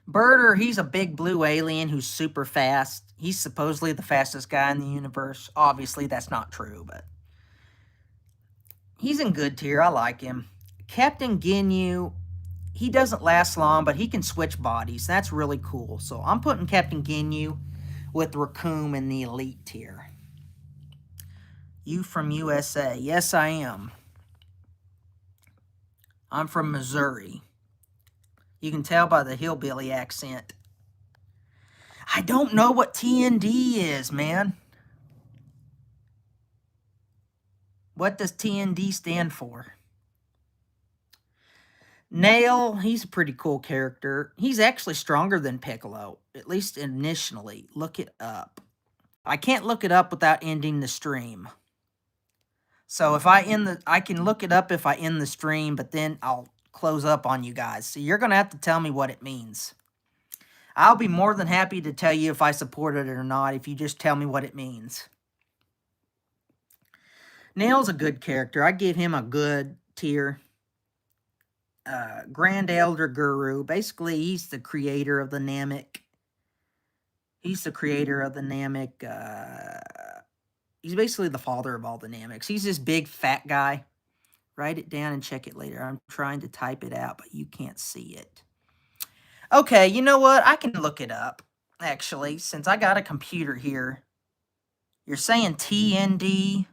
Birder, he's a big blue alien who's super fast. He's supposedly the fastest guy in the universe. Obviously, that's not true, but he's in good tier. I like him. Captain Ginyu, he doesn't last long, but he can switch bodies. That's really cool. So I'm putting Captain Ginyu with Raccoon in the elite tier. You from USA? Yes, I am. I'm from Missouri. You can tell by the hillbilly accent. I don't know what TND is, man. What does TND stand for? Nail, he's a pretty cool character. He's actually stronger than Piccolo, at least initially. Look it up. I can't look it up without ending the stream. So if I can look it up if I end the stream, but then I'll close up on you guys. So you're going to have to tell me what it means. I'll be more than happy to tell you if I support it or not, if you just tell me what it means. Nail's a good character. I give him a good tier. Grand Elder Guru. Basically, he's the creator of the Namek. He's the creator of the Namek. He's basically the father of all the Nameks. He's this big fat guy. Write it down and check it later. I'm trying to type it out, but you can't see it. Okay, you know what? I can look it up, actually, since I got a computer here. You're saying TND?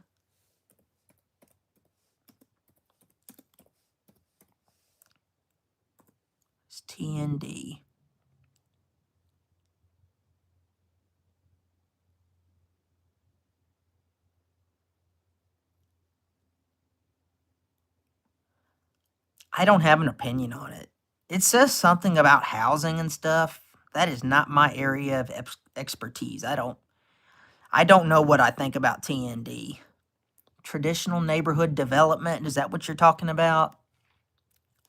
It's TND. I don't have an opinion on it. It says something about housing and stuff. That is not my area of expertise. I don't know what I think about TND. Traditional neighborhood development, is that what you're talking about?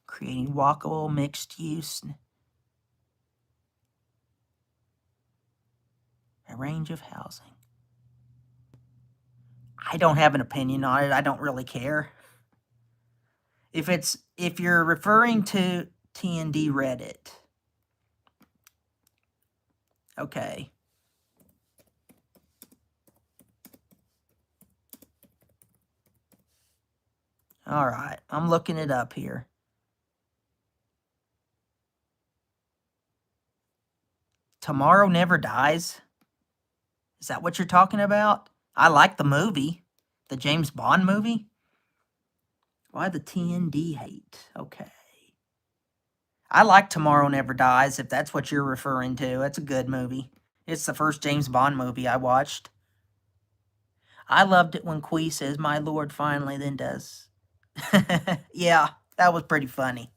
Creating walkable mixed use. A range of housing. I don't have an opinion on it. I don't really care. If you're referring to TND Reddit. Okay. All right. I'm looking it up here. Tomorrow Never Dies? Is that what you're talking about? I like the movie. The James Bond movie? Why the TND hate? Okay. I like Tomorrow Never Dies, if that's what you're referring to. It's a good movie. It's the first James Bond movie I watched. I loved it when Quee says, "My lord," finally, then does. Yeah, that was pretty funny.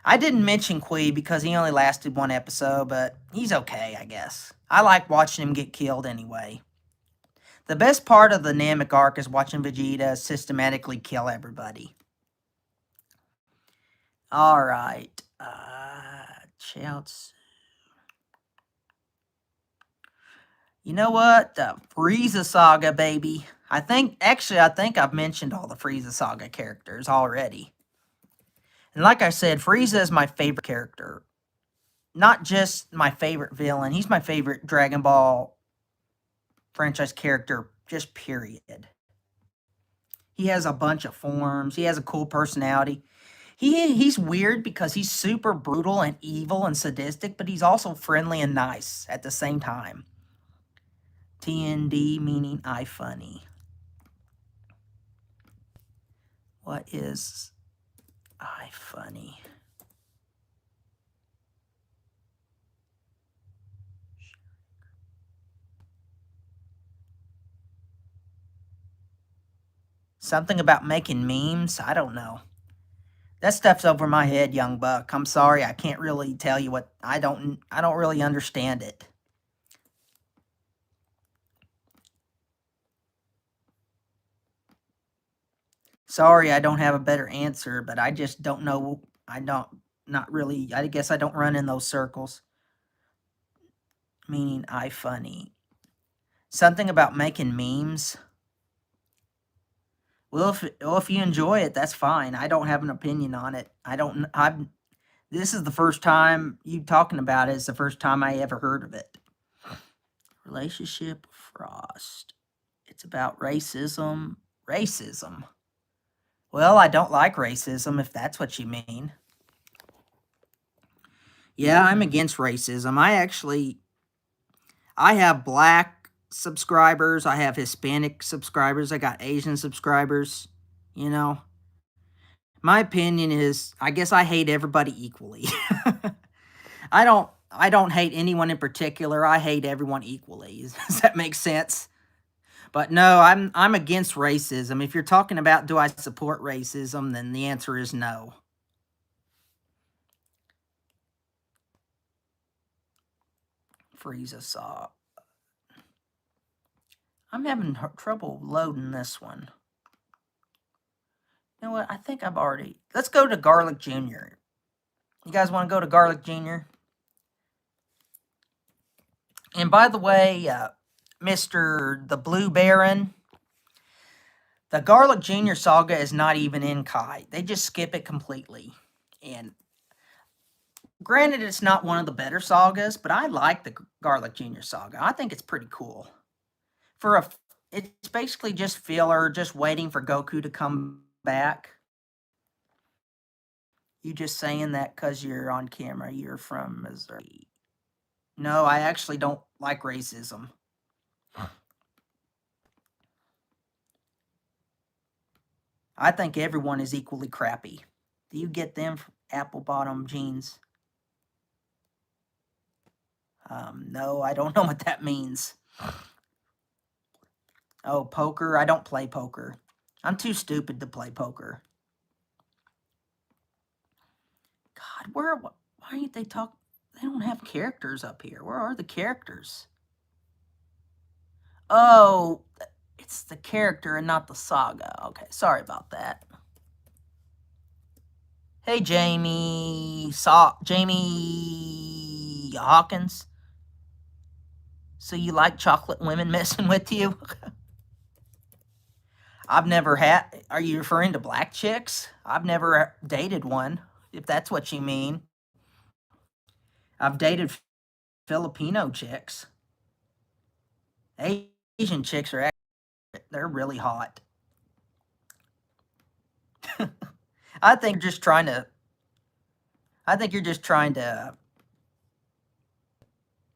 I didn't mention Quee because he only lasted one episode, but he's okay, I guess. I like watching him get killed anyway. The best part of the Namek arc is watching Vegeta systematically kill everybody. Alright. CHIAOTZU. You know what? The Frieza Saga, baby. I think I've mentioned all the Frieza Saga characters already. And like I said, Frieza is my favorite character. Not just my favorite villain. He's my favorite Dragon Ball franchise character, just period. He has a bunch of forms. He has a cool personality. He's weird because he's super brutal and evil and sadistic, but he's also friendly and nice at the same time. TND meaning I funny. What is I funny? Something about making memes? I don't know. That stuff's over my head, young buck. I'm sorry, I can't really tell you what I don't really understand it. Sorry, I don't have a better answer, but I just don't know. Not really. I guess I don't run in those circles. Meaning I funny. Something about making memes. Well, if you enjoy it, that's fine. I don't have an opinion on it. This is the first time you talking about it. It's the first time I ever heard of it. Relationship Frost. It's about racism. Racism. Well, I don't like racism, if that's what you mean. Yeah, I'm against racism. I have black subscribers. I have Hispanic subscribers. I got Asian subscribers. You know, my opinion is, I guess I hate everybody equally. I don't hate anyone in particular. I hate everyone equally. Does that make sense? But no, I'm against racism. If you're talking about do I support racism, then the answer is no. Frieza saw. I'm having trouble loading this one. You know what? I think I've already. Let's go to Garlic Jr. You guys want to go to Garlic Jr.? And by the way, Mr. the Blue Baron, the Garlic Jr. saga is not even in Kai. They just skip it completely. And granted, it's not one of the better sagas, but I like the Garlic Jr. saga. I think it's pretty cool. It's basically just filler, just waiting for Goku to come back. You just saying that because you're on camera. You're from Missouri. No, I actually don't like racism. I think everyone is equally crappy. Do you get them apple bottom jeans? No, I don't know what that means. Oh, poker? I don't play poker. I'm too stupid to play poker. God, why ain't they talk? They don't have characters up here. Where are the characters? Oh, it's the character and not the saga. Okay, sorry about that. Hey, Jamie Hawkins. So you like chocolate women messing with you? I've never had. Are you referring to black chicks? I've never dated one, if that's what you mean. I've dated Filipino chicks. Asian chicks are they're really hot. I think you're just trying to. I think you're just trying to.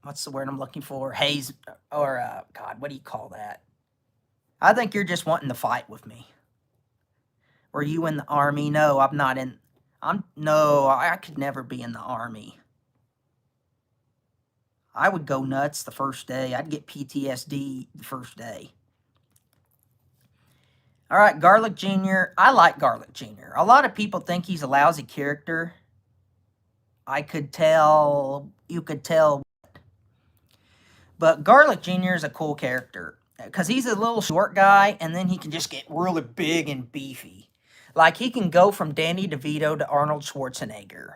What's the word I'm looking for? Haze or God, what do you call that? I think you're just wanting to fight with me. Were you in the army? No, I'm not in. I could never be in the army. I would go nuts the first day. I'd get PTSD the first day. All right, Garlic Jr. I like Garlic Jr. A lot of people think he's a lousy character. I could tell, you could tell. But Garlic Jr. is a cool character because he's a little short guy and then he can just get really big and beefy. Like he can go from Danny DeVito to Arnold Schwarzenegger.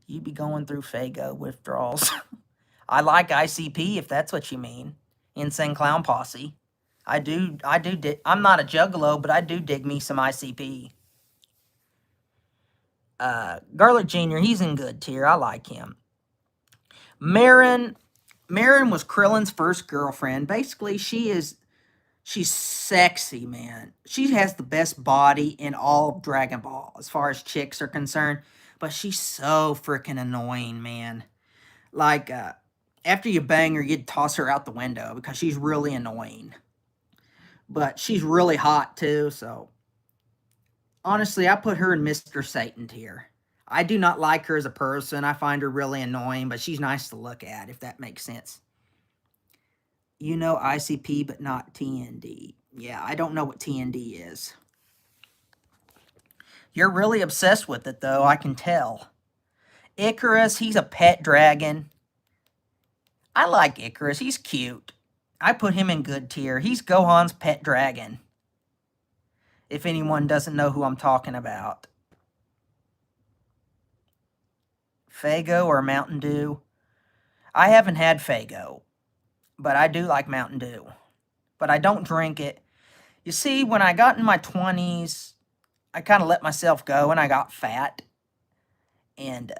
You be going through Fago withdrawals. I like ICP if that's what you mean. Insane Clown Posse. I'm not a juggalo, but I do dig me some ICP. Garlic Jr., he's in good tier. I like him. Marin was Krillin's first girlfriend. Basically, she's sexy, man. She has the best body in all of Dragon Ball as far as chicks are concerned. But she's so freaking annoying, man. Like, after you bang her, you'd toss her out the window because she's really annoying. But she's really hot, too, so... Honestly, I put her in Mr. Satan tier. I do not like her as a person. I find her really annoying, but she's nice to look at, if that makes sense. You know ICP, but not TND. Yeah, I don't know what TND is. You're really obsessed with it, though, I can tell. Icarus, he's a pet dragon. I like Icarus. He's cute. I put him in good tier. He's Gohan's pet dragon. If anyone doesn't know who I'm talking about. Fago or Mountain Dew? I haven't had Fago, but I do like Mountain Dew. But I don't drink it. You see, when I got in my 20s, I kind of let myself go and I got fat. And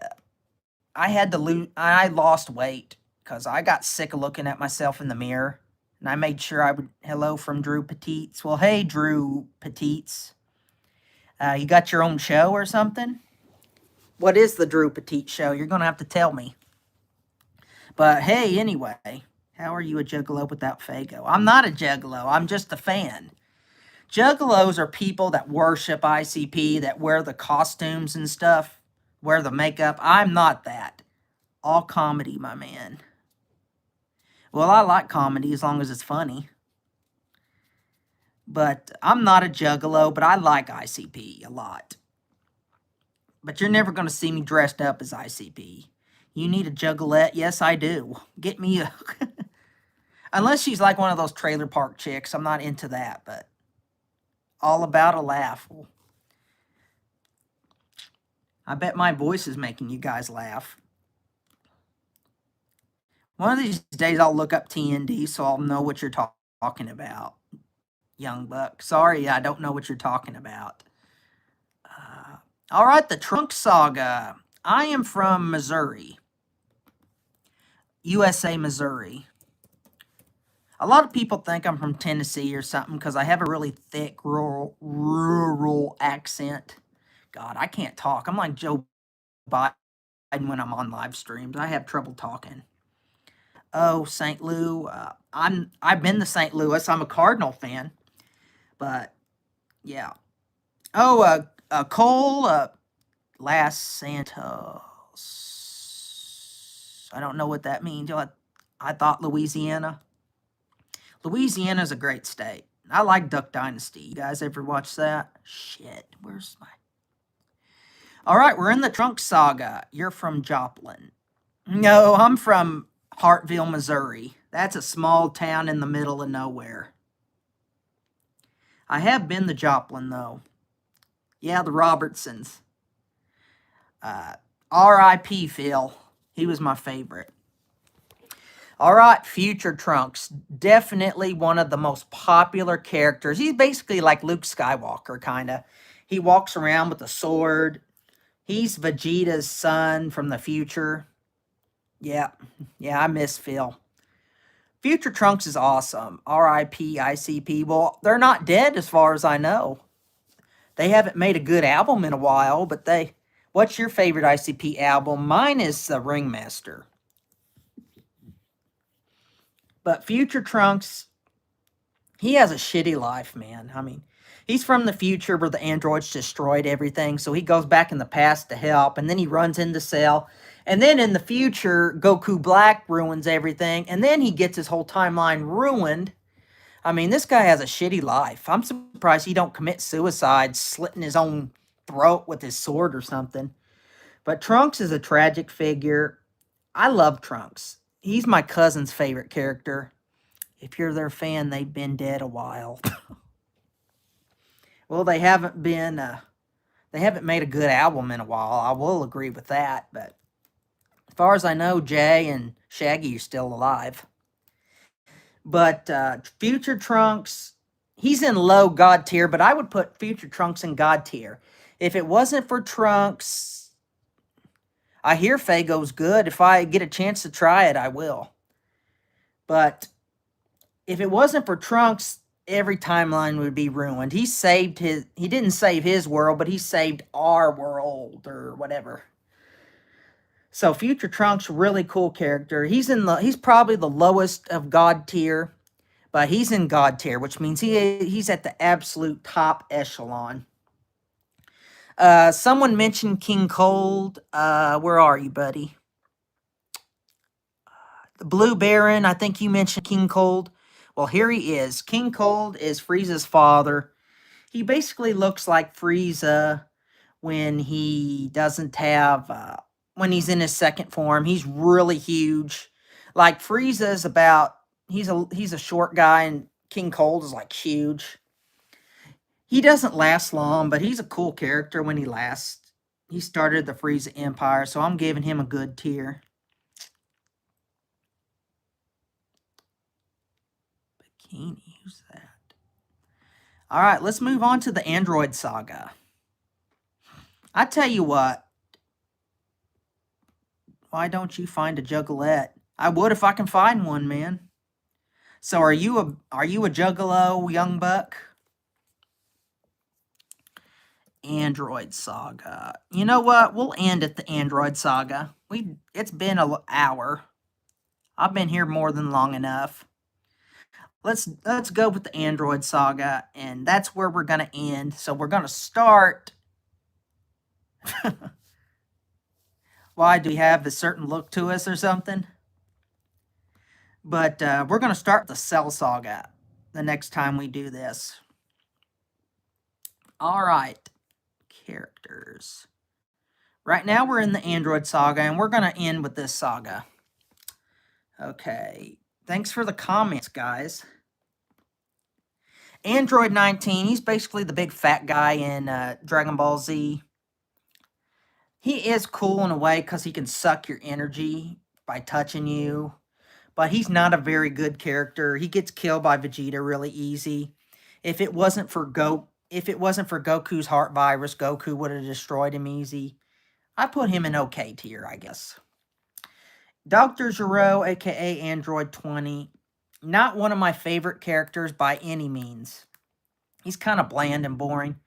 I lost weight because I got sick of looking at myself in the mirror. And I made sure I would, hello from Drew Petites. Well, hey, Drew Petites. You got your own show or something? What is the Drew Petite show? You're going to have to tell me. But hey, anyway, how are you a juggalo without Fago? I'm not a juggalo. I'm just a fan. Juggalos are people that worship ICP, that wear the costumes and stuff, wear the makeup. I'm not that. All comedy, my man. Well, I like comedy as long as it's funny. But I'm not a juggalo, but I like ICP a lot. But you're never going to see me dressed up as ICP. You need a juggalette? Yes, I do. Get me a... Unless she's like one of those trailer park chicks. I'm not into that, but... All about a laugh. I bet my voice is making you guys laugh. One of these days I'll look up TND so I'll know what you're talking about. Young Buck. Sorry, I don't know what you're talking about. All right, the Trunks Saga. I am from Missouri. USA, Missouri. A lot of people think I'm from Tennessee or something because I have a really thick rural accent. God, I can't talk. I'm like Joe Biden when I'm on live streams. I have trouble talking. Oh, St. Louis. I've been to St. Louis. I'm a Cardinal fan. But, yeah. Oh, Cole, Las Santos. I don't know what that means. I thought Louisiana. Louisiana's a great state. I like Duck Dynasty. You guys ever watch that? Shit, where's my... All right, we're in the Trunks Saga. You're from Joplin. No, I'm from Hartville, Missouri. That's a small town in the middle of nowhere. I have been to Joplin, though. Yeah, the Robertsons. R.I.P. Phil. He was my favorite. All right, Future Trunks. Definitely one of the most popular characters. He's basically like Luke Skywalker, kind of. He walks around with a sword. He's Vegeta's son from the future. Yeah, I miss Phil. Future Trunks is awesome. R.I.P. ICP. Well, they're not dead as far as I know. They haven't made a good album in a while, but they... What's your favorite ICP album? Mine is The Ringmaster. But Future Trunks, he has a shitty life, man. I mean, he's from the future where the androids destroyed everything, so he goes back in the past to help, and then he runs into Cell. And then in the future, Goku Black ruins everything, and then he gets his whole timeline ruined. I mean, this guy has a shitty life. I'm surprised he don't commit suicide, slitting his own throat with his sword or something. But Trunks is a tragic figure. I love Trunks. He's my cousin's favorite character. If you're their fan, they've been dead a while. Well, they haven't been... they haven't made a good album in a while. I will agree with that. But as far as I know, Jay and Shaggy are still alive. But Future Trunks, he's in low God tier, but I would put Future Trunks in God tier. If it wasn't for Trunks, I hear Fago's good. If I get a chance to try it, I will. But if it wasn't for Trunks, every timeline would be ruined. He didn't save his world, but he saved our world or whatever. So Future Trunks, really cool character. He's probably the lowest of God tier, but he's in God tier, which means he's at the absolute top echelon. Someone mentioned King Cold. Where are you, buddy? The Blue Baron, I think you mentioned King Cold. Well, here he is. King Cold is Frieza's father. He basically looks like Frieza when he doesn't have... when he's in his second form. He's really huge. Like, Frieza's about... He's a short guy, and King Cold is, like, huge. He doesn't last long, but he's a cool character when he lasts. He started the Frieza Empire, so I'm giving him a good tier. Bikini, who's that? All right, let's move on to the Android Saga. I tell you what. Why don't you find a juggalette? I would if I can find one, man. So are you a juggalo, young buck? Android Saga. You know what? We'll end at the Android Saga. It's been an hour. I've been here more than long enough. Let's go with the Android Saga, and that's where we're gonna end. So we're gonna start. Why, do we have a certain look to us or something? But we're gonna start the Cell Saga the next time we do this. All right. Characters. Right now we're in the Android Saga, and we're going to end with this saga. Okay. Thanks for the comments, guys. Android 19, he's basically the big fat guy in Dragon Ball Z. He is cool in a way because he can suck your energy by touching you. But he's not a very good character. He gets killed by Vegeta really easy. If it wasn't for Goku's heart virus, Goku would have destroyed him easy. I put him in okay tier, I guess. Dr. Gero, aka Android 20. Not one of my favorite characters by any means. He's kind of bland and boring,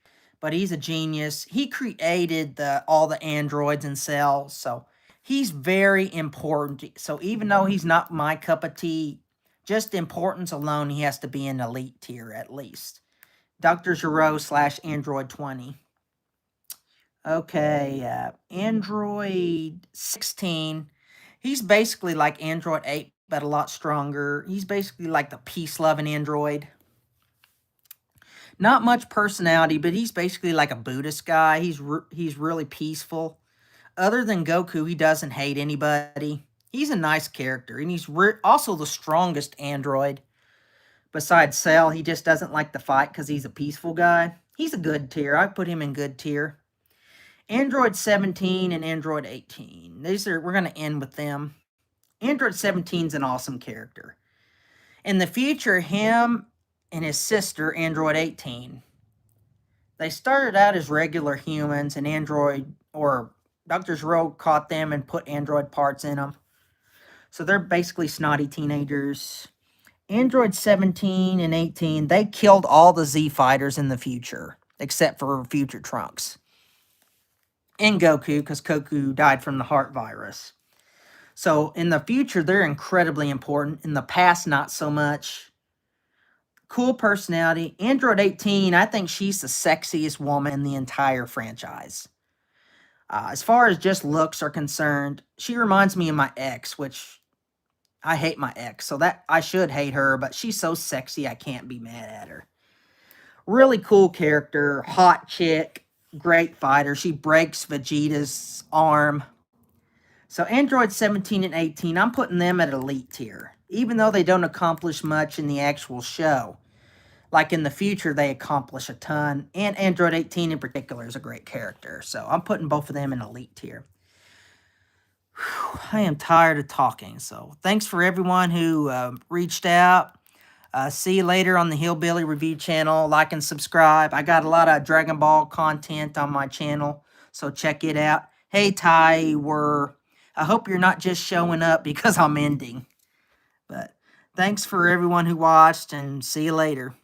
but he's a genius. He created all the androids in Cell, so he's very important. So even though he's not my cup of tea, just importance alone, he has to be in elite tier at least. Dr. Gero / Android 20. Okay, Android 16. He's basically like Android 8, but a lot stronger. He's basically like the peace-loving android. Not much personality, but he's basically like a Buddhist guy. He's really peaceful. Other than Goku, he doesn't hate anybody. He's a nice character, and he's also the strongest android. Besides Cell, he just doesn't like to fight because he's a peaceful guy. He's a good tier. I put him in good tier. Android 17 and Android 18. We're gonna end with them. Android 17 is an awesome character. In the future, him and his sister, Android 18, they started out as regular humans, and Dr. Zero caught them and put android parts in them. So they're basically snotty teenagers. Android 17 and 18, they killed all the Z fighters in the future, except for future Trunks. And Goku, because Goku died from the heart virus. So in the future, they're incredibly important. In the past, not so much. Cool personality. Android 18, I think she's the sexiest woman in the entire franchise. As far as just looks are concerned, she reminds me of my ex, which I hate my ex, so that I should hate her, but she's so sexy I can't be mad at her. Really cool character, hot chick, great fighter. She breaks Vegeta's arm. So Android 17 and 18, I'm putting them at elite tier, even though they don't accomplish much in the actual show. Like in the future, they accomplish a ton, and Android 18 in particular is a great character. So I'm putting both of them in elite tier. Whew, I am tired of talking, so thanks for everyone who reached out. See you later on the Hillbilly Review channel. Like and subscribe. I got a lot of Dragon Ball content on my channel, so check it out. Hey, Ty, I hope you're not just showing up because I'm ending. But thanks for everyone who watched, and see you later.